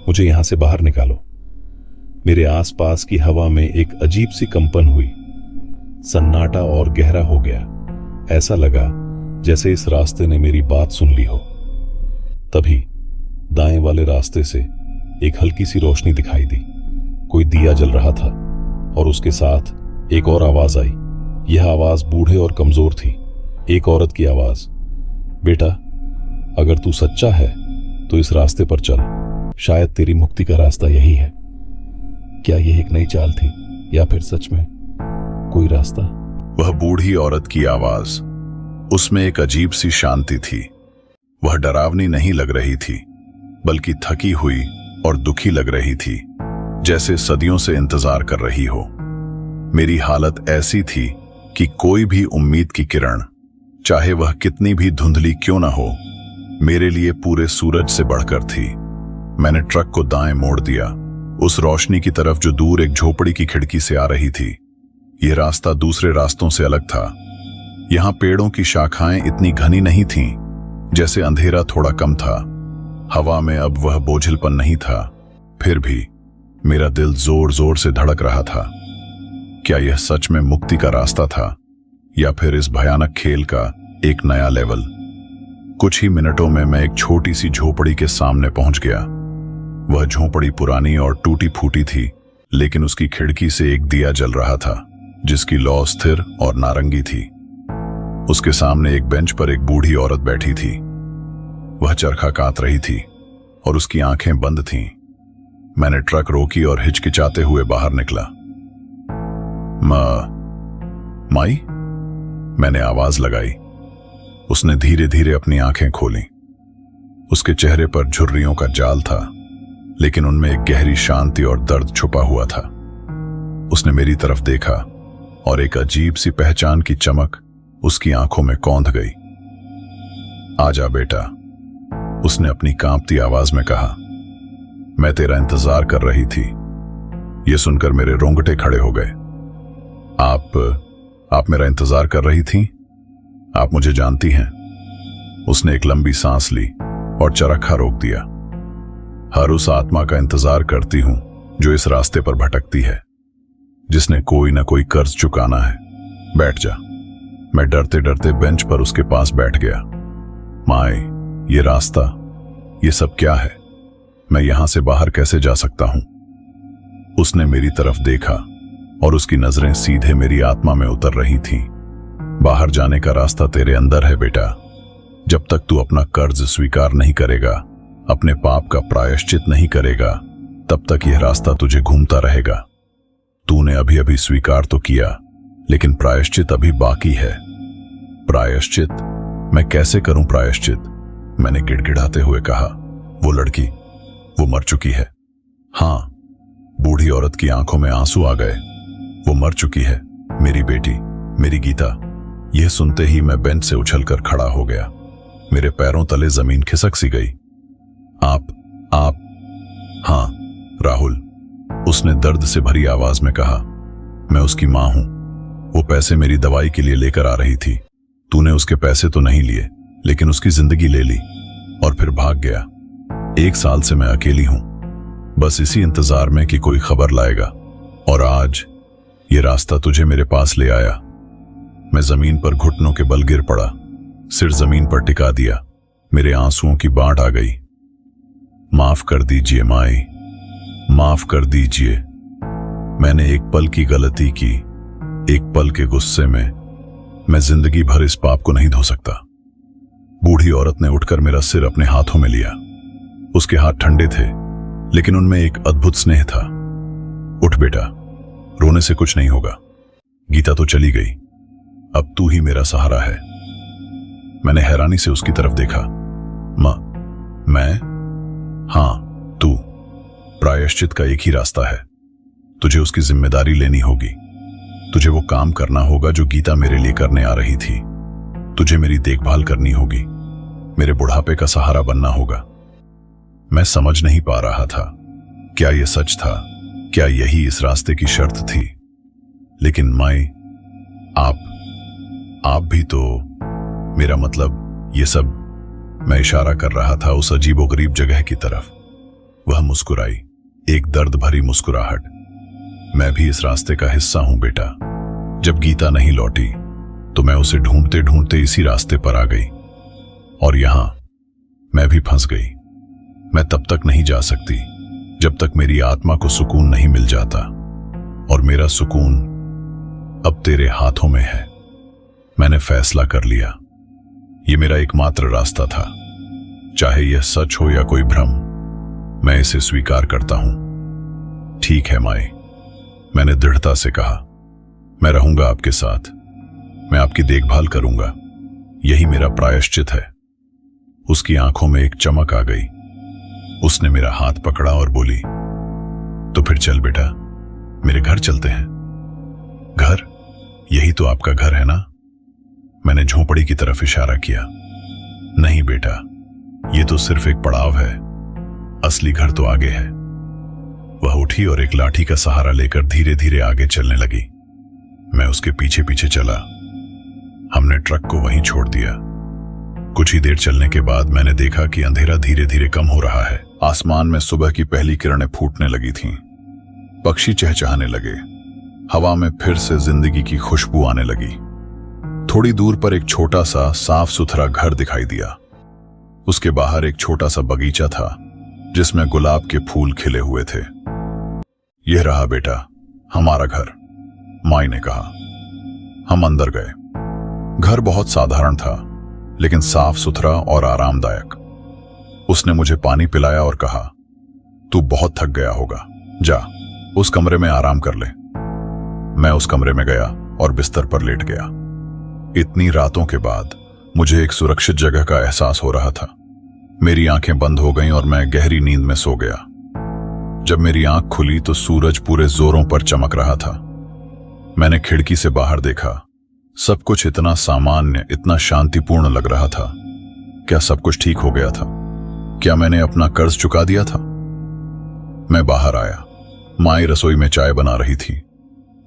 मुझे यहां से बाहर निकालो। मेरे आसपास की हवा में एक अजीब सी कंपन हुई। सन्नाटा और गहरा हो गया। ऐसा लगा जैसे इस रास्ते ने मेरी बात सुन ली हो। तभी दाएं वाले रास्ते से एक हल्की सी रोशनी दिखाई दी। कोई दिया जल रहा था और उसके साथ एक और आवाज आई। यह आवाज बूढ़े और कमजोर थी। एक औरत की आवाज। बेटा, अगर तू सच्चा है तो इस रास्ते पर चल। शायद तेरी मुक्ति का रास्ता यही है। क्या यह एक नई चाल थी या फिर सच में कोई रास्ता? वह बूढ़ी औरत की आवाज, उसमें एक अजीब सी शांति थी। वह डरावनी नहीं लग रही थी, बल्कि थकी हुई और दुखी लग रही थी, जैसे सदियों से इंतजार कर रही हो। मेरी हालत ऐसी थी कि कोई भी उम्मीद की किरण, चाहे वह कितनी भी धुंधली क्यों ना हो, मेरे लिए पूरे सूरज से बढ़कर थी। मैंने ट्रक को दाएं मोड़ दिया, उस रोशनी की तरफ जो दूर एक झोपड़ी की खिड़की से आ रही थी। यह रास्ता दूसरे रास्तों से अलग था। यहां पेड़ों की शाखाएं इतनी घनी नहीं थीं, जैसे अंधेरा थोड़ा कम था। हवा में अब वह बोझिलपन नहीं था। फिर भी मेरा दिल जोर जोर से धड़क रहा था। क्या यह सच में मुक्ति का रास्ता था, या फिर इस भयानक खेल का एक नया लेवल? कुछ ही मिनटों में मैं एक छोटी सी झोपड़ी के सामने पहुंच गया। वह झोपड़ी पुरानी और टूटी फूटी थी, लेकिन उसकी खिड़की से एक दिया जल रहा था, जिसकी लौ स्थिर और नारंगी थी। उसके सामने एक बेंच पर एक बूढ़ी औरत बैठी थी। वह चरखा काट रही थी और उसकी आंखें बंद थीं। मैंने ट्रक रोकी और हिचकिचाते हुए बाहर निकला। माई, मैंने आवाज लगाई। उसने धीरे धीरे अपनी आंखें खोलीं। उसके चेहरे पर झुर्रियों का जाल था, लेकिन उनमें एक गहरी शांति और दर्द छुपा हुआ था। उसने मेरी तरफ देखा और एक अजीब सी पहचान की चमक उसकी आंखों में कौंध गई। आजा बेटा, उसने अपनी कांपती आवाज में कहा। मैं तेरा इंतजार कर रही थी। यह सुनकर मेरे रोंगटे खड़े हो गए। आप मेरा इंतजार कर रही थी? आप मुझे जानती हैं? उसने एक लंबी सांस ली और चरखा रोक दिया। हर उस आत्मा का इंतजार करती हूं जो इस रास्ते पर भटकती है, जिसने कोई ना कोई कर्ज चुकाना है। बैठ जा। मैं डरते डरते बेंच पर उसके पास बैठ गया। माई, ये रास्ता, ये सब क्या है? मैं यहां से बाहर कैसे जा सकता हूं? उसने मेरी तरफ देखा और उसकी नजरें सीधे मेरी आत्मा में उतर रही थीं। बाहर जाने का रास्ता तेरे अंदर है बेटा। जब तक तू अपना कर्ज स्वीकार नहीं करेगा, अपने पाप का प्रायश्चित नहीं करेगा, तब तक यह रास्ता तुझे घूमता रहेगा। तूने अभी अभी स्वीकार तो किया, लेकिन प्रायश्चित अभी बाकी है। प्रायश्चित? मैं कैसे करूं प्रायश्चित? मैंने गिड़गिड़ाते हुए कहा। वो लड़की, वो मर चुकी है। हां, बूढ़ी औरत की आंखों में आंसू आ गए। वो मर चुकी है, मेरी बेटी, मेरी गीता। यह सुनते ही मैं बेंच से उछलकर खड़ा हो गया। मेरे पैरों तले जमीन खिसक सी गई। आप? हां, राहुल, उसने दर्द से भरी आवाज में कहा। मैं उसकी मां हूं। वो पैसे मेरी दवाई के लिए लेकर आ रही थी। तूने उसके पैसे तो नहीं लिए, लेकिन उसकी जिंदगी ले ली और फिर भाग गया। 1 साल से मैं अकेली हूं, बस इसी इंतजार में कि कोई खबर लाएगा। और आज ये रास्ता तुझे मेरे पास ले आया। मैं जमीन पर घुटनों के बल गिर पड़ा, सिर जमीन पर टिका दिया। मेरे आंसुओं की बाढ़ आ गई। माफ कर दीजिए माई, माफ कर दीजिए। मैंने एक पल की गलती की, एक पल के गुस्से में। मैं जिंदगी भर इस पाप को नहीं धो सकता। बूढ़ी औरत ने उठकर मेरा सिर अपने हाथों में लिया। उसके हाथ ठंडे थे, लेकिन उनमें एक अद्भुत स्नेह था। उठ बेटा, रोने से कुछ नहीं होगा। गीता तो चली गई, अब तू ही मेरा सहारा है। मैंने हैरानी से उसकी तरफ देखा। मैं? हां, तू। प्रायश्चित का एक ही रास्ता है। तुझे उसकी जिम्मेदारी लेनी होगी। तुझे वो काम करना होगा जो गीता मेरे लिए करने आ रही थी। तुझे मेरी देखभाल करनी होगी, मेरे बुढ़ापे का सहारा बनना होगा। मैं समझ नहीं पा रहा था, क्या यह सच था? क्या यही इस रास्ते की शर्त थी? लेकिन माई, आप भी तो, मेरा मतलब ये सब। मैं इशारा कर रहा था उस अजीबोगरीब जगह की तरफ। वह मुस्कुराई, एक दर्द भरी मुस्कुराहट। मैं भी इस रास्ते का हिस्सा हूं बेटा। जब गीता नहीं लौटी तो मैं उसे ढूंढते ढूंढते इसी रास्ते पर आ गई, और यहां मैं भी फंस गई। मैं तब तक नहीं जा सकती जब तक मेरी आत्मा को सुकून नहीं मिल जाता, और मेरा सुकून अब तेरे हाथों में है। मैंने फैसला कर लिया, ये मेरा एकमात्र रास्ता था। चाहे यह सच हो या कोई भ्रम, मैं इसे स्वीकार करता हूं। ठीक है माई, मैंने दृढ़ता से कहा। मैं रहूंगा आपके साथ, मैं आपकी देखभाल करूंगा। यही मेरा प्रायश्चित है। उसकी आंखों में एक चमक आ गई। उसने मेरा हाथ पकड़ा और बोली, तो फिर चल बेटा, मेरे घर चलते हैं। घर? यही तो आपका घर है ना? मैंने झोंपड़ी की तरफ इशारा किया। नहीं बेटा, ये तो सिर्फ एक पड़ाव है, असली घर तो आगे है। वह उठी और एक लाठी का सहारा लेकर धीरे धीरे आगे चलने लगी। मैं उसके पीछे पीछे चला। हमने ट्रक को वहीं छोड़ दिया। कुछ ही देर चलने के बाद मैंने देखा कि अंधेरा धीरे धीरे कम हो रहा है। आसमान में सुबह की पहली किरणें फूटने लगी थीं। पक्षी चहचहाने लगे। हवा में फिर से जिंदगी की खुशबू आने लगी। थोड़ी दूर पर एक छोटा सा साफ सुथरा घर दिखाई दिया। उसके बाहर एक छोटा सा बगीचा था जिसमें गुलाब के फूल खिले हुए थे। यह रहा बेटा हमारा घर, माई ने कहा। हम अंदर गए। घर बहुत साधारण था, लेकिन साफ सुथरा और आरामदायक। उसने मुझे पानी पिलाया और कहा, तू बहुत थक गया होगा, जा उस कमरे में आराम कर ले। मैं उस कमरे में गया और बिस्तर पर लेट गया। इतनी रातों के बाद मुझे एक सुरक्षित जगह का एहसास हो रहा था। मेरी आंखें बंद हो गईं और मैं गहरी नींद में सो गया। जब मेरी आंख खुली तो सूरज पूरे जोरों पर चमक रहा था। मैंने खिड़की से बाहर देखा। सब कुछ इतना सामान्य, इतना शांतिपूर्ण लग रहा था। क्या सब कुछ ठीक हो गया था? क्या मैंने अपना कर्ज चुका दिया था? मैं बाहर आया। माई रसोई में चाय बना रही थी।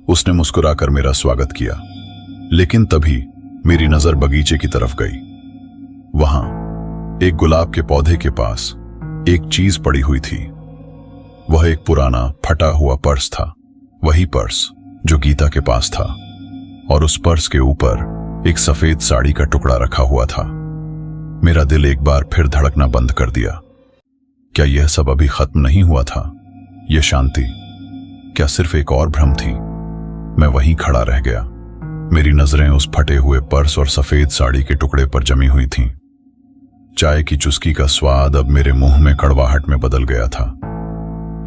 उसने मुस्कुराकर मेरा स्वागत किया, लेकिन तभी मेरी नजर बगीचे की तरफ गई। वहां एक गुलाब के पौधे के पास एक चीज पड़ी हुई थी। वह एक पुराना फटा हुआ पर्स था, वही पर्स जो गीता के पास था, और उस पर्स के ऊपर एक सफेद साड़ी का टुकड़ा रखा हुआ था। मेरा दिल एक बार फिर धड़कना बंद कर दिया। क्या यह सब अभी खत्म नहीं हुआ था? यह शांति क्या सिर्फ एक और भ्रम थी? मैं वहीं खड़ा रह गया। मेरी नजरें उस फटे हुए पर्स और सफेद साड़ी के टुकड़े पर जमी हुई थीं। चाय की चुस्की का स्वाद अब मेरे मुंह में कड़वाहट में बदल गया था।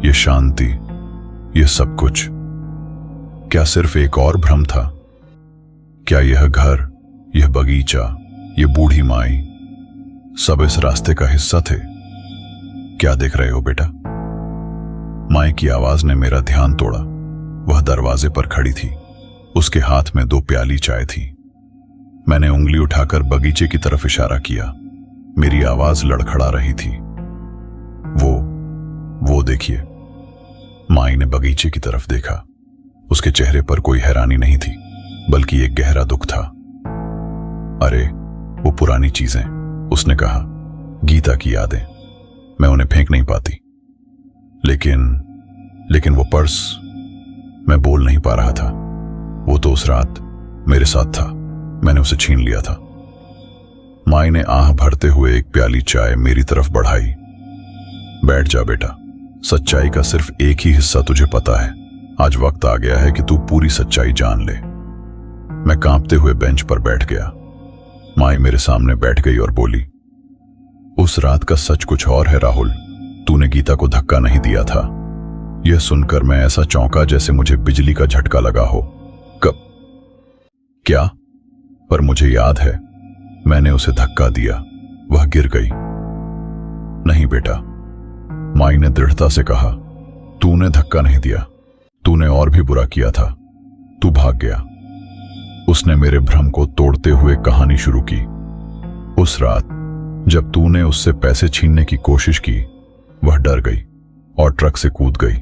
यह शांति, यह सब कुछ, क्या सिर्फ एक और भ्रम था? क्या यह घर, यह बगीचा, यह बूढ़ी माई, सब इस रास्ते का हिस्सा थे? क्या देख रहे हो बेटा? माई की आवाज ने मेरा ध्यान तोड़ा। वह दरवाजे पर खड़ी थी। उसके हाथ में 2 प्याली चाय थी। मैंने उंगली उठाकर बगीचे की तरफ इशारा किया। मेरी आवाज लड़खड़ा रही थी। वो देखिए। माई ने बगीचे की तरफ देखा। उसके चेहरे पर कोई हैरानी नहीं थी, बल्कि एक गहरा दुख था। अरे वो पुरानी चीजें, उसने कहा, गीता की यादें। मैं उन्हें फेंक नहीं पाती। लेकिन वो पर्स, मैं बोल नहीं पा रहा था। वो तो उस रात मेरे साथ था। मैंने उसे छीन लिया था। माई ने आह भरते हुए एक प्याली चाय मेरी तरफ बढ़ाई। बैठ जा बेटा, सच्चाई का सिर्फ एक ही हिस्सा तुझे पता है। आज वक्त आ गया है कि तू पूरी सच्चाई जान ले। मैं कांपते हुए बेंच पर बैठ गया। माई मेरे सामने बैठ गई और बोली, उस रात का सच कुछ और है राहुल। तूने गीता को धक्का नहीं दिया था। यह सुनकर मैं ऐसा चौंका जैसे मुझे बिजली का झटका लगा हो। कब? क्या? पर मुझे याद है, मैंने उसे धक्का दिया। वह गिर गई। नहीं बेटा, माई ने दृढ़ता से कहा, तूने धक्का नहीं दिया। तूने और भी बुरा किया था। तू भाग गया। उसने मेरे भ्रम को तोड़ते हुए कहानी शुरू की। उस रात जब तूने उससे पैसे छीनने की कोशिश की, वह डर गई और ट्रक से कूद गई।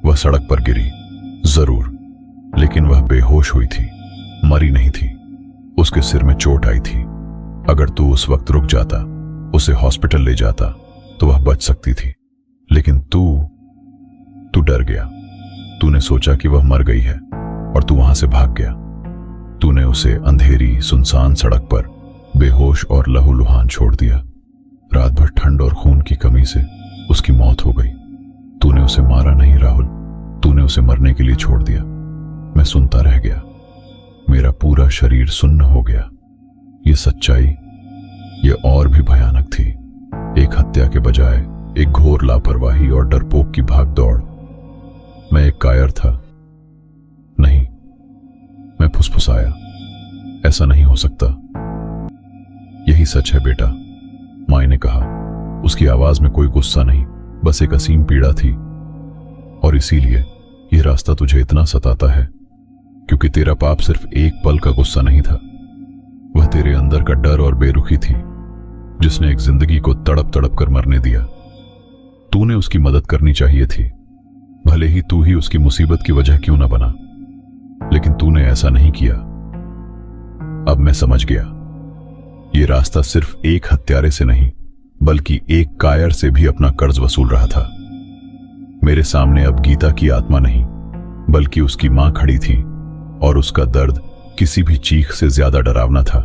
वह सड़क पर गिरी, जरूर, लेकिन वह बेहोश हुई थी, मरी नहीं थी। उसके सिर में चोट आई थी। अगर तू उस वक्त रुक जाता, उसे हॉस्पिटल ले जाता, तो वह बच सकती थी। लेकिन तू डर गया। तूने सोचा कि वह मर गई है और तू वहां से भाग गया। तूने उसे अंधेरी सुनसान सड़क पर बेहोश और लहूलुहान छोड़ दिया। रात भर ठंड और खून की कमी से उसकी मौत हो गई। तूने उसे मारा नहीं राहुल, तूने उसे मरने के लिए छोड़ दिया। मैं सुनता रह गया। मेरा पूरा शरीर सुन्न हो गया। ये सच्चाई, ये और भी भयानक थी। एक हत्या के बजाय एक घोर लापरवाही और डरपोक की भागदौड़। मैं एक कायर था। नहीं, मैं फुसफुसाया, ऐसा नहीं हो सकता। यही सच है बेटा, माई ने कहा। उसकी आवाज में कोई गुस्सा नहीं, बस एक असीम पीड़ा थी। और इसीलिए यह रास्ता तुझे इतना सताता है, क्योंकि तेरा पाप सिर्फ एक पल का गुस्सा नहीं था, वह तेरे अंदर का डर और बेरुखी थी, जिसने एक जिंदगी को तड़प तड़प कर मरने दिया। तूने उसकी मदद करनी चाहिए थी, भले ही तू ही उसकी मुसीबत की वजह क्यों ना बना, लेकिन तूने ऐसा नहीं किया। अब मैं समझ गया, ये रास्ता सिर्फ एक हत्यारे से नहीं बल्कि एक कायर से भी अपना कर्ज वसूल रहा था। मेरे सामने अब गीता की आत्मा नहीं बल्कि उसकी मां खड़ी थी, और उसका दर्द किसी भी चीख से ज्यादा डरावना था।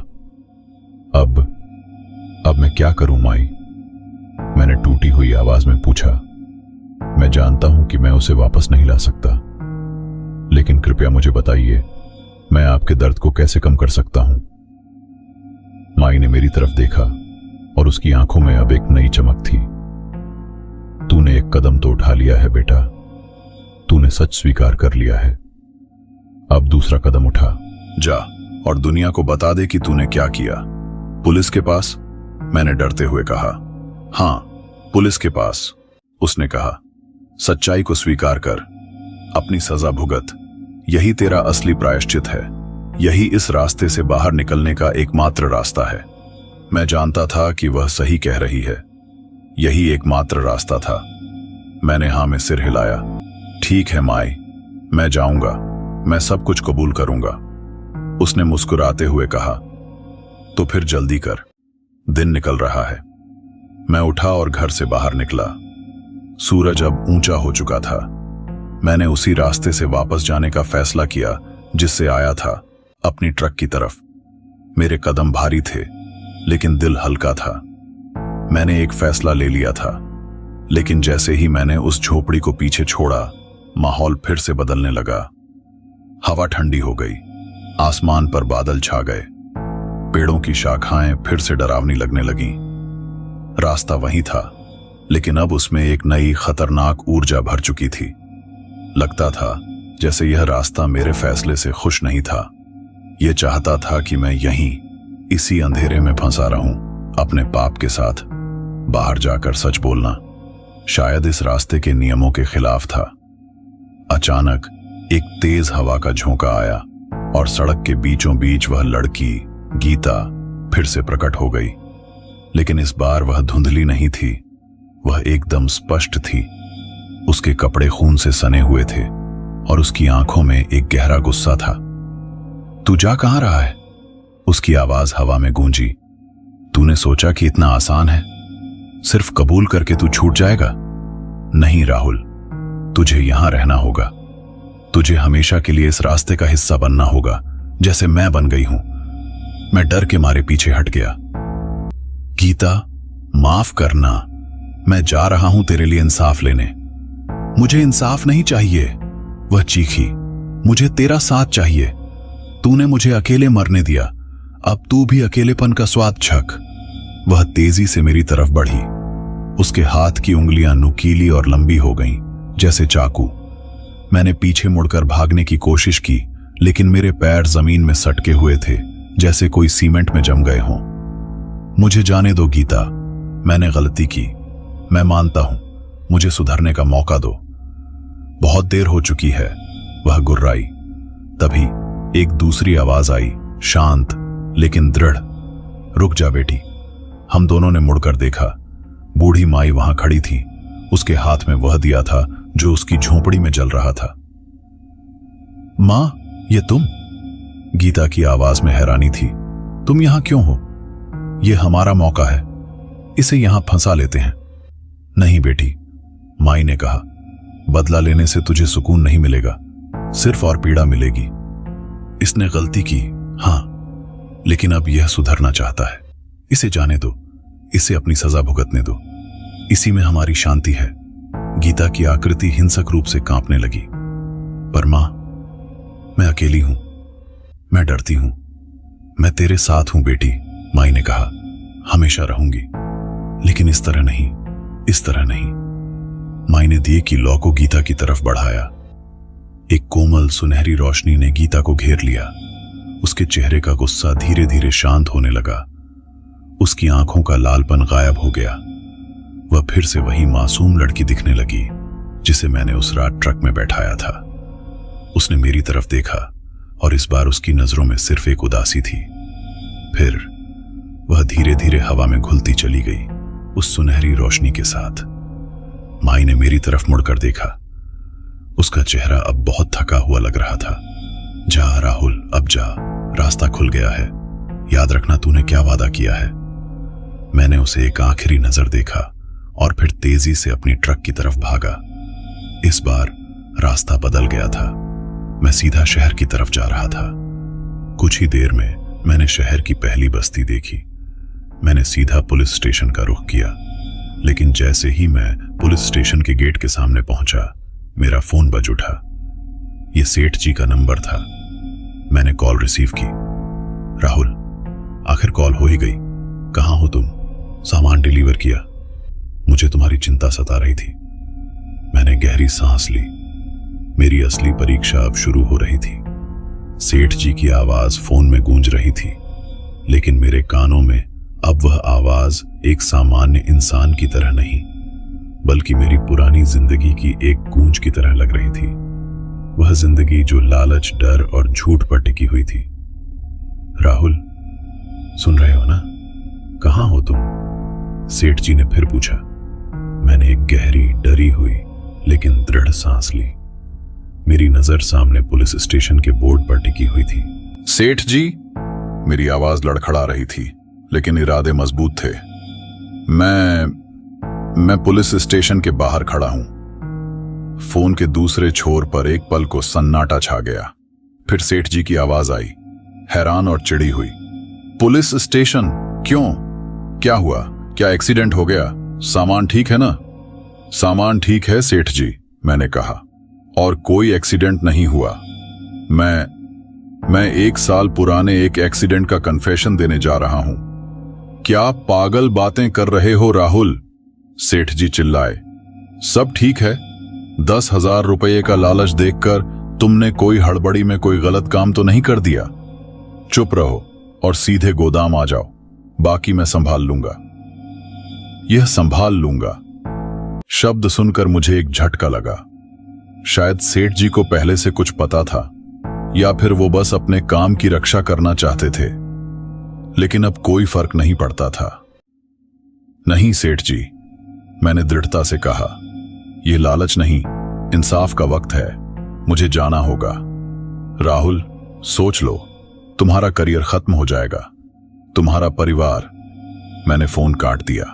अब मैं क्या करूं माई? मैंने टूटी हुई आवाज में पूछा। मैं जानता हूं कि मैं उसे वापस नहीं ला सकता, लेकिन कृपया मुझे बताइए, मैं आपके दर्द को कैसे कम कर सकता हूं? माई ने मेरी तरफ देखा और उसकी आंखों में अब एक नई चमक थी। तूने एक कदम तो उठा लिया है बेटा, तूने सच स्वीकार कर लिया है। अब दूसरा कदम उठा। जा और दुनिया को बता दे कि तूने क्या किया। पुलिस के पास? मैंने डरते हुए कहा। हां, पुलिस के पास। उसने कहा, सच्चाई को स्वीकार कर, अपनी सजा भुगत। यही तेरा असली प्रायश्चित है। यही इस रास्ते से बाहर निकलने का एकमात्र रास्ता है। मैं जानता था कि वह सही कह रही है। यही एकमात्र रास्ता था। मैंने हां में सिर हिलाया। ठीक है माई, मैं जाऊंगा, मैं सब कुछ कबूल करूंगा। उसने मुस्कुराते हुए कहा, तो फिर जल्दी कर, दिन निकल रहा है। मैं उठा और घर से बाहर निकला। सूरज अब ऊंचा हो चुका था। मैंने उसी रास्ते से वापस जाने का फैसला किया जिससे आया था, अपनी ट्रक की तरफ। मेरे कदम भारी थे लेकिन दिल हल्का था। मैंने एक फैसला ले लिया था, लेकिन जैसे ही मैंने उस झोपड़ी को पीछे छोड़ा, माहौल फिर से बदलने लगा। हवा ठंडी हो गई, आसमान पर बादल छा गए, पेड़ों की शाखाएं फिर से डरावनी लगने लगीं। रास्ता वही था, लेकिन अब उसमें एक नई खतरनाक ऊर्जा भर चुकी थी। लगता था जैसे यह रास्ता मेरे फैसले से खुश नहीं था। यह चाहता था कि मैं यहीं इसी अंधेरे में फंसा रहूं, अपने पाप के साथ। बाहर जाकर सच बोलना शायद इस रास्ते के नियमों के खिलाफ था। अचानक एक तेज हवा का झोंका आया और सड़क के बीचों बीच वह लड़की गीता फिर से प्रकट हो गई। लेकिन इस बार वह धुंधली नहीं थी, वह एकदम स्पष्ट थी। उसके कपड़े खून से सने हुए थे और उसकी आंखों में एक गहरा गुस्सा था। तू जा कहां रहा है? उसकी आवाज हवा में गूंजी। तूने सोचा कि इतना आसान है, सिर्फ कबूल करके तू छूट जाएगा? नहीं राहुल, तुझे यहां रहना होगा। तुझे हमेशा के लिए इस रास्ते का हिस्सा बनना होगा, जैसे मैं बन गई हूं। मैं डर के मारे पीछे हट गया। गीता, माफ करना, मैं जा रहा हूं तेरे लिए इंसाफ लेने। मुझे इंसाफ नहीं चाहिए, वह चीखी। मुझे तेरा साथ चाहिए। तूने मुझे अकेले मरने दिया, अब तू भी अकेलेपन का स्वाद चख। वह तेजी से मेरी तरफ बढ़ी। उसके हाथ की उंगलियां नुकीली और लंबी हो गईं, जैसे चाकू। मैंने पीछे मुड़कर भागने की कोशिश की, लेकिन मेरे पैर जमीन में सटके हुए थे, जैसे कोई सीमेंट में जम गए हों। मुझे जाने दो गीता, मैंने गलती की। मैं मानता हूं, मुझे सुधरने का मौका दो। बहुत देर हो चुकी है, वह गुर्राई। तभी एक दूसरी आवाज आई, शांत लेकिन दृढ़। रुक जा बेटी। हम दोनों ने मुड़कर देखा। बूढ़ी माई वहां खड़ी थी। उसके हाथ में वह दिया था जो उसकी झोंपड़ी में जल रहा था। मां, ये तुम? गीता की आवाज में हैरानी थी। तुम यहां क्यों हो? यह हमारा मौका है, इसे यहां फंसा लेते हैं। नहीं बेटी, माई ने कहा, बदला लेने से तुझे सुकून नहीं मिलेगा, सिर्फ और पीड़ा मिलेगी। इसने गलती की, हां, लेकिन अब यह सुधरना चाहता है। इसे जाने दो, इसे अपनी सजा भुगतने दो। इसी में हमारी शांति है। गीता की आकृति हिंसक रूप से कांपने लगी। पर मां, मैं अकेली हूं, मैं डरती हूं। मैं तेरे साथ हूं बेटी, माई ने कहा, हमेशा रहूंगी। लेकिन इस तरह नहीं, इस तरह नहीं। माई ने दिए की लौ को गीता की तरफ बढ़ाया। एक कोमल सुनहरी रोशनी ने गीता को घेर लिया। उसके चेहरे का गुस्सा धीरे धीरे शांत होने लगा। उसकी आंखों का लालपन गायब हो गया। वह फिर से वही मासूम लड़की दिखने लगी जिसे मैंने उस रात ट्रक में बैठाया था। उसने मेरी तरफ देखा और इस बार उसकी नजरों में सिर्फ एक उदासी थी। फिर वह धीरे धीरे हवा में घुलती चली गई, उस सुनहरी रोशनी के साथ। माई ने मेरी तरफ मुड़कर देखा। उसका चेहरा अब बहुत थका हुआ लग रहा था। जा राहुल, अब जा, रास्ता खुल गया है। याद रखना तूने क्या वादा किया है। मैंने उसे एक आखिरी नजर देखा और फिर तेजी से अपनी ट्रक की तरफ भागा। इस बार रास्ता बदल गया था। मैं सीधा शहर की तरफ जा रहा था। कुछ ही देर में मैंने शहर की पहली बस्ती देखी। मैंने सीधा पुलिस स्टेशन का रुख किया, लेकिन जैसे ही मैं पुलिस स्टेशन के गेट के सामने पहुंचा, मेरा फोन बज उठा। यह सेठ जी का नंबर था। मैंने कॉल रिसीव की। राहुल, आखिर कॉल हो ही गई। कहां हो तुम? सामान डिलीवर किया? मुझे तुम्हारी चिंता सता रही थी। मैंने गहरी सांस ली। मेरी असली परीक्षा अब शुरू हो रही थी। सेठ जी की आवाज फोन में गूंज रही थी, लेकिन मेरे कानों में अब वह आवाज एक सामान्य इंसान की तरह नहीं, बल्कि मेरी पुरानी जिंदगी की एक गूंज की तरह लग रही थी। वह जिंदगी जो लालच, डर और झूठ पर टिकी हुई थी। राहुल, सुन रहे हो ना? कहां हो तुम? सेठ जी ने फिर पूछा। मैंने एक गहरी, डरी हुई लेकिन दृढ़ सांस ली। मेरी नजर सामने पुलिस स्टेशन के बोर्ड पर टिकी हुई थी। सेठ जी, मेरी आवाज लड़खड़ा रही थी, लेकिन इरादे मजबूत थे। मैं पुलिस स्टेशन के बाहर खड़ा हूं। फोन के दूसरे छोर पर एक पल को सन्नाटा छा गया। फिर सेठ जी की आवाज आई, हैरान और चिढ़ी हुई। Police station? क्यों? क्या हुआ? क्या एक्सीडेंट हो गया? सामान ठीक है ना? सामान ठीक है सेठ जी, मैंने कहा, और कोई एक्सीडेंट नहीं हुआ। मैं 1 साल पुराने एक एक्सीडेंट का कन्फेशन देने जा रहा हूं। क्या पागल बातें कर रहे हो राहुल? सेठ जी चिल्लाए। सब ठीक है। 10,000 रुपये का लालच देखकर तुमने कोई हड़बड़ी में कोई गलत काम तो नहीं कर दिया? चुप रहो और सीधे गोदाम आ जाओ, बाकी मैं संभाल लूंगा। यह संभाल लूंगा शब्द सुनकर मुझे एक झटका लगा। शायद सेठ जी को पहले से कुछ पता था, या फिर वो बस अपने काम की रक्षा करना चाहते थे। लेकिन अब कोई फर्क नहीं पड़ता था। नहीं सेठ जी, मैंने दृढ़ता से कहा, यह लालच नहीं, इंसाफ का वक्त है। मुझे जाना होगा। राहुल, सोच लो, तुम्हारा करियर खत्म हो जाएगा, तुम्हारा परिवार। मैंने फोन काट दिया।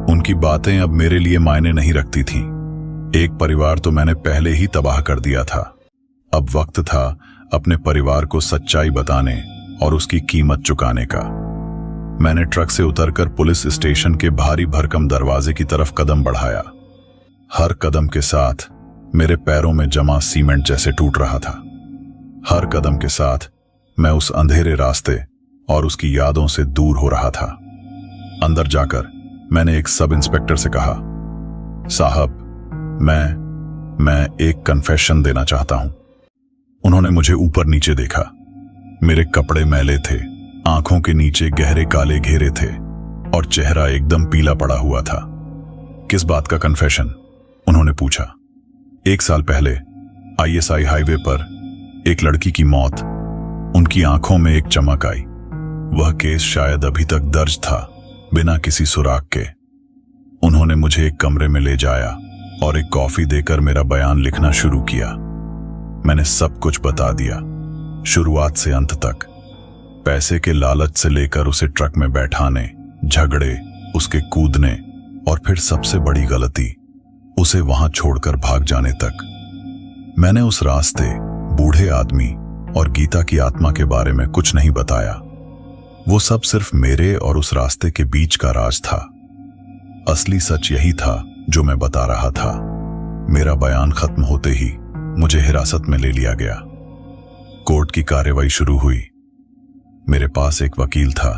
उनकी बातें अब मेरे लिए मायने नहीं रखती थीं। एक परिवार तो मैंने पहले ही तबाह कर दिया था। अब वक्त था अपने परिवार को सच्चाई बताने और उसकी कीमत चुकाने का। मैंने ट्रक से उतरकर पुलिस स्टेशन के भारी भरकम दरवाजे की तरफ कदम बढ़ाया। हर कदम के साथ मेरे पैरों में जमा सीमेंट जैसे टूट रहा था। हर कदम के साथ मैं उस अंधेरे रास्ते और उसकी यादों से दूर हो रहा था। अंदर जाकर मैंने एक सब इंस्पेक्टर से कहा, साहब, मैं एक कन्फेशन देना चाहता हूं। उन्होंने मुझे ऊपर नीचे देखा। मेरे कपड़े मैले थे, आंखों के नीचे गहरे काले घेरे थे और चेहरा एकदम पीला पड़ा हुआ था। किस बात का कन्फेशन? उन्होंने पूछा। 1 साल पहले ISI हाईवे पर एक लड़की की मौत। उनकी आंखों में एक चमक आई। वह केस शायद अभी तक दर्ज था, बिना किसी सुराग के। उन्होंने मुझे एक कमरे में ले जाया और एक कॉफी देकर मेरा बयान लिखना शुरू किया। मैंने सब कुछ बता दिया, शुरुआत से अंत तक। पैसे के लालच से लेकर उसे ट्रक में बैठाने, झगड़े, उसके कूदने और फिर सबसे बड़ी गलती, उसे वहां छोड़कर भाग जाने तक। मैंने उस रास्ते, बूढ़े आदमी और गीता की आत्मा के बारे में कुछ नहीं बताया। वो सब सिर्फ मेरे और उस रास्ते के बीच का राज था। असली सच यही था जो मैं बता रहा था। मेरा बयान खत्म होते ही मुझे हिरासत में ले लिया गया। कोर्ट की कार्रवाई शुरू हुई। मेरे पास एक वकील था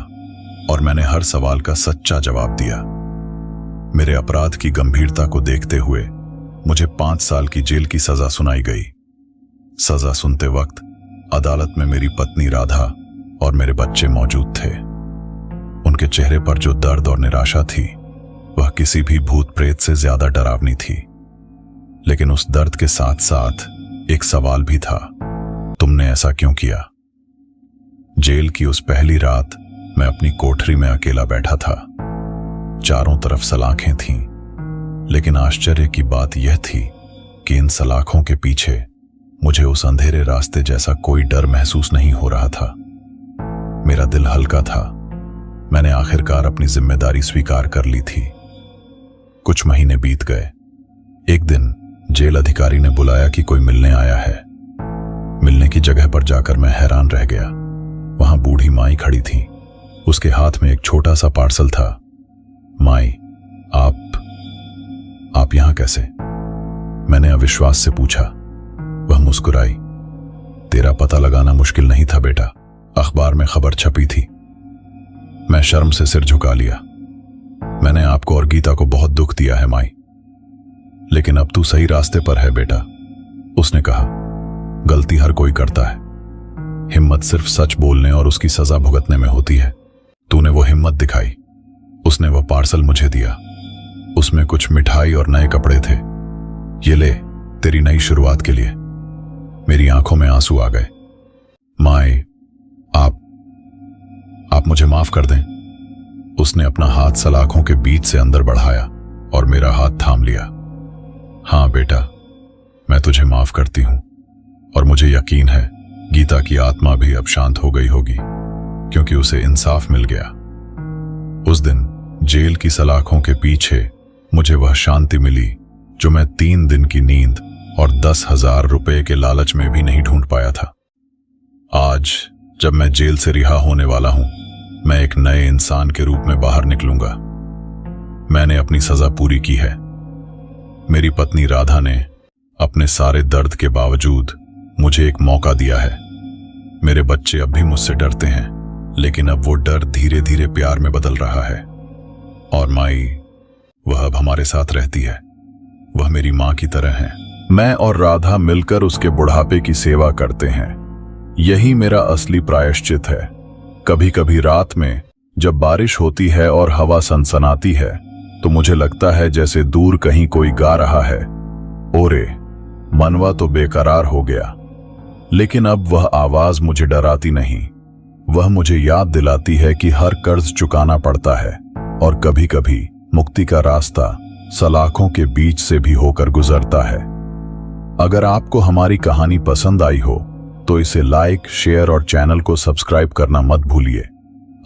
और मैंने हर सवाल का सच्चा जवाब दिया। मेरे अपराध की गंभीरता को देखते हुए मुझे 5 साल की जेल की सजा सुनाई गई। सजा सुनते वक्त अदालत में मेरी पत्नी राधा और मेरे बच्चे मौजूद थे। उनके चेहरे पर जो दर्द और निराशा थी, वह किसी भी भूत प्रेत से ज्यादा डरावनी थी। लेकिन उस दर्द के साथ साथ एक सवाल भी था, तुमने ऐसा क्यों किया? जेल की उस पहली रात मैं अपनी कोठरी में अकेला बैठा था। चारों तरफ सलाखें थीं, लेकिन आश्चर्य की बात यह थी कि इन सलाखों के पीछे मुझे उस अंधेरे रास्ते जैसा कोई डर महसूस नहीं हो रहा था। मेरा दिल हल्का था। मैंने आखिरकार अपनी जिम्मेदारी स्वीकार कर ली थी। कुछ महीने बीत गए। एक दिन जेल अधिकारी ने बुलाया कि कोई मिलने आया है। मिलने की जगह पर जाकर मैं हैरान रह गया। वहां बूढ़ी माई खड़ी थी। उसके हाथ में एक छोटा सा पार्सल था। माई, आप यहां कैसे? मैंने अविश्वास से पूछा। वह मुस्कुराई। तेरा पता लगाना मुश्किल नहीं था बेटा, अखबार में खबर छपी थी। मैं शर्म से सिर झुका लिया। मैंने आपको और गीता को बहुत दुख दिया है माई, लेकिन अब तू सही रास्ते पर है बेटा, उसने कहा। गलती हर कोई करता है, हिम्मत सिर्फ सच बोलने और उसकी सजा भुगतने में होती है। तूने वो हिम्मत दिखाई। उसने वो पार्सल मुझे दिया। उसमें कुछ मिठाई और नए कपड़े थे। ये ले, तेरी नई शुरुआत के लिए। मेरी आंखों में आंसू आ गए। माई, आप मुझे माफ कर दें। उसने अपना हाथ सलाखों के बीच से अंदर बढ़ाया और मेरा हाथ थाम लिया। हाँ बेटा, मैं तुझे माफ करती हूं, और मुझे यकीन है गीता की आत्मा भी अब शांत हो गई होगी, क्योंकि उसे इंसाफ मिल गया। उस दिन जेल की सलाखों के पीछे मुझे वह शांति मिली जो मैं 3 दिन की नींद और 10,000 रुपए के लालच में भी नहीं ढूंढ पाया था। आज जब मैं जेल से रिहा होने वाला हूं, मैं एक नए इंसान के रूप में बाहर निकलूंगा। मैंने अपनी सजा पूरी की है। मेरी पत्नी राधा ने अपने सारे दर्द के बावजूद मुझे एक मौका दिया है। मेरे बच्चे अब भी मुझसे डरते हैं, लेकिन अब वो डर धीरे धीरे प्यार में बदल रहा है। और माई, वह अब हमारे साथ रहती है। वह मेरी मां की तरह है। मैं और राधा मिलकर उसके बुढ़ापे की सेवा करते हैं। यही मेरा असली प्रायश्चित है। कभी कभी रात में जब बारिश होती है और हवा सनसनाती है, तो मुझे लगता है जैसे दूर कहीं कोई गा रहा है, ओरे मनवा तो बेकरार हो गया। लेकिन अब वह आवाज मुझे डराती नहीं। वह मुझे याद दिलाती है कि हर कर्ज चुकाना पड़ता है, और कभी कभी मुक्ति का रास्ता सलाखों के बीच से भी होकर गुजरता है। अगर आपको हमारी कहानी पसंद आई हो तो इसे लाइक, शेयर और चैनल को सब्सक्राइब करना मत भूलिए।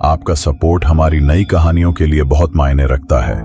आपका सपोर्ट हमारी नई कहानियों के लिए बहुत मायने रखता है।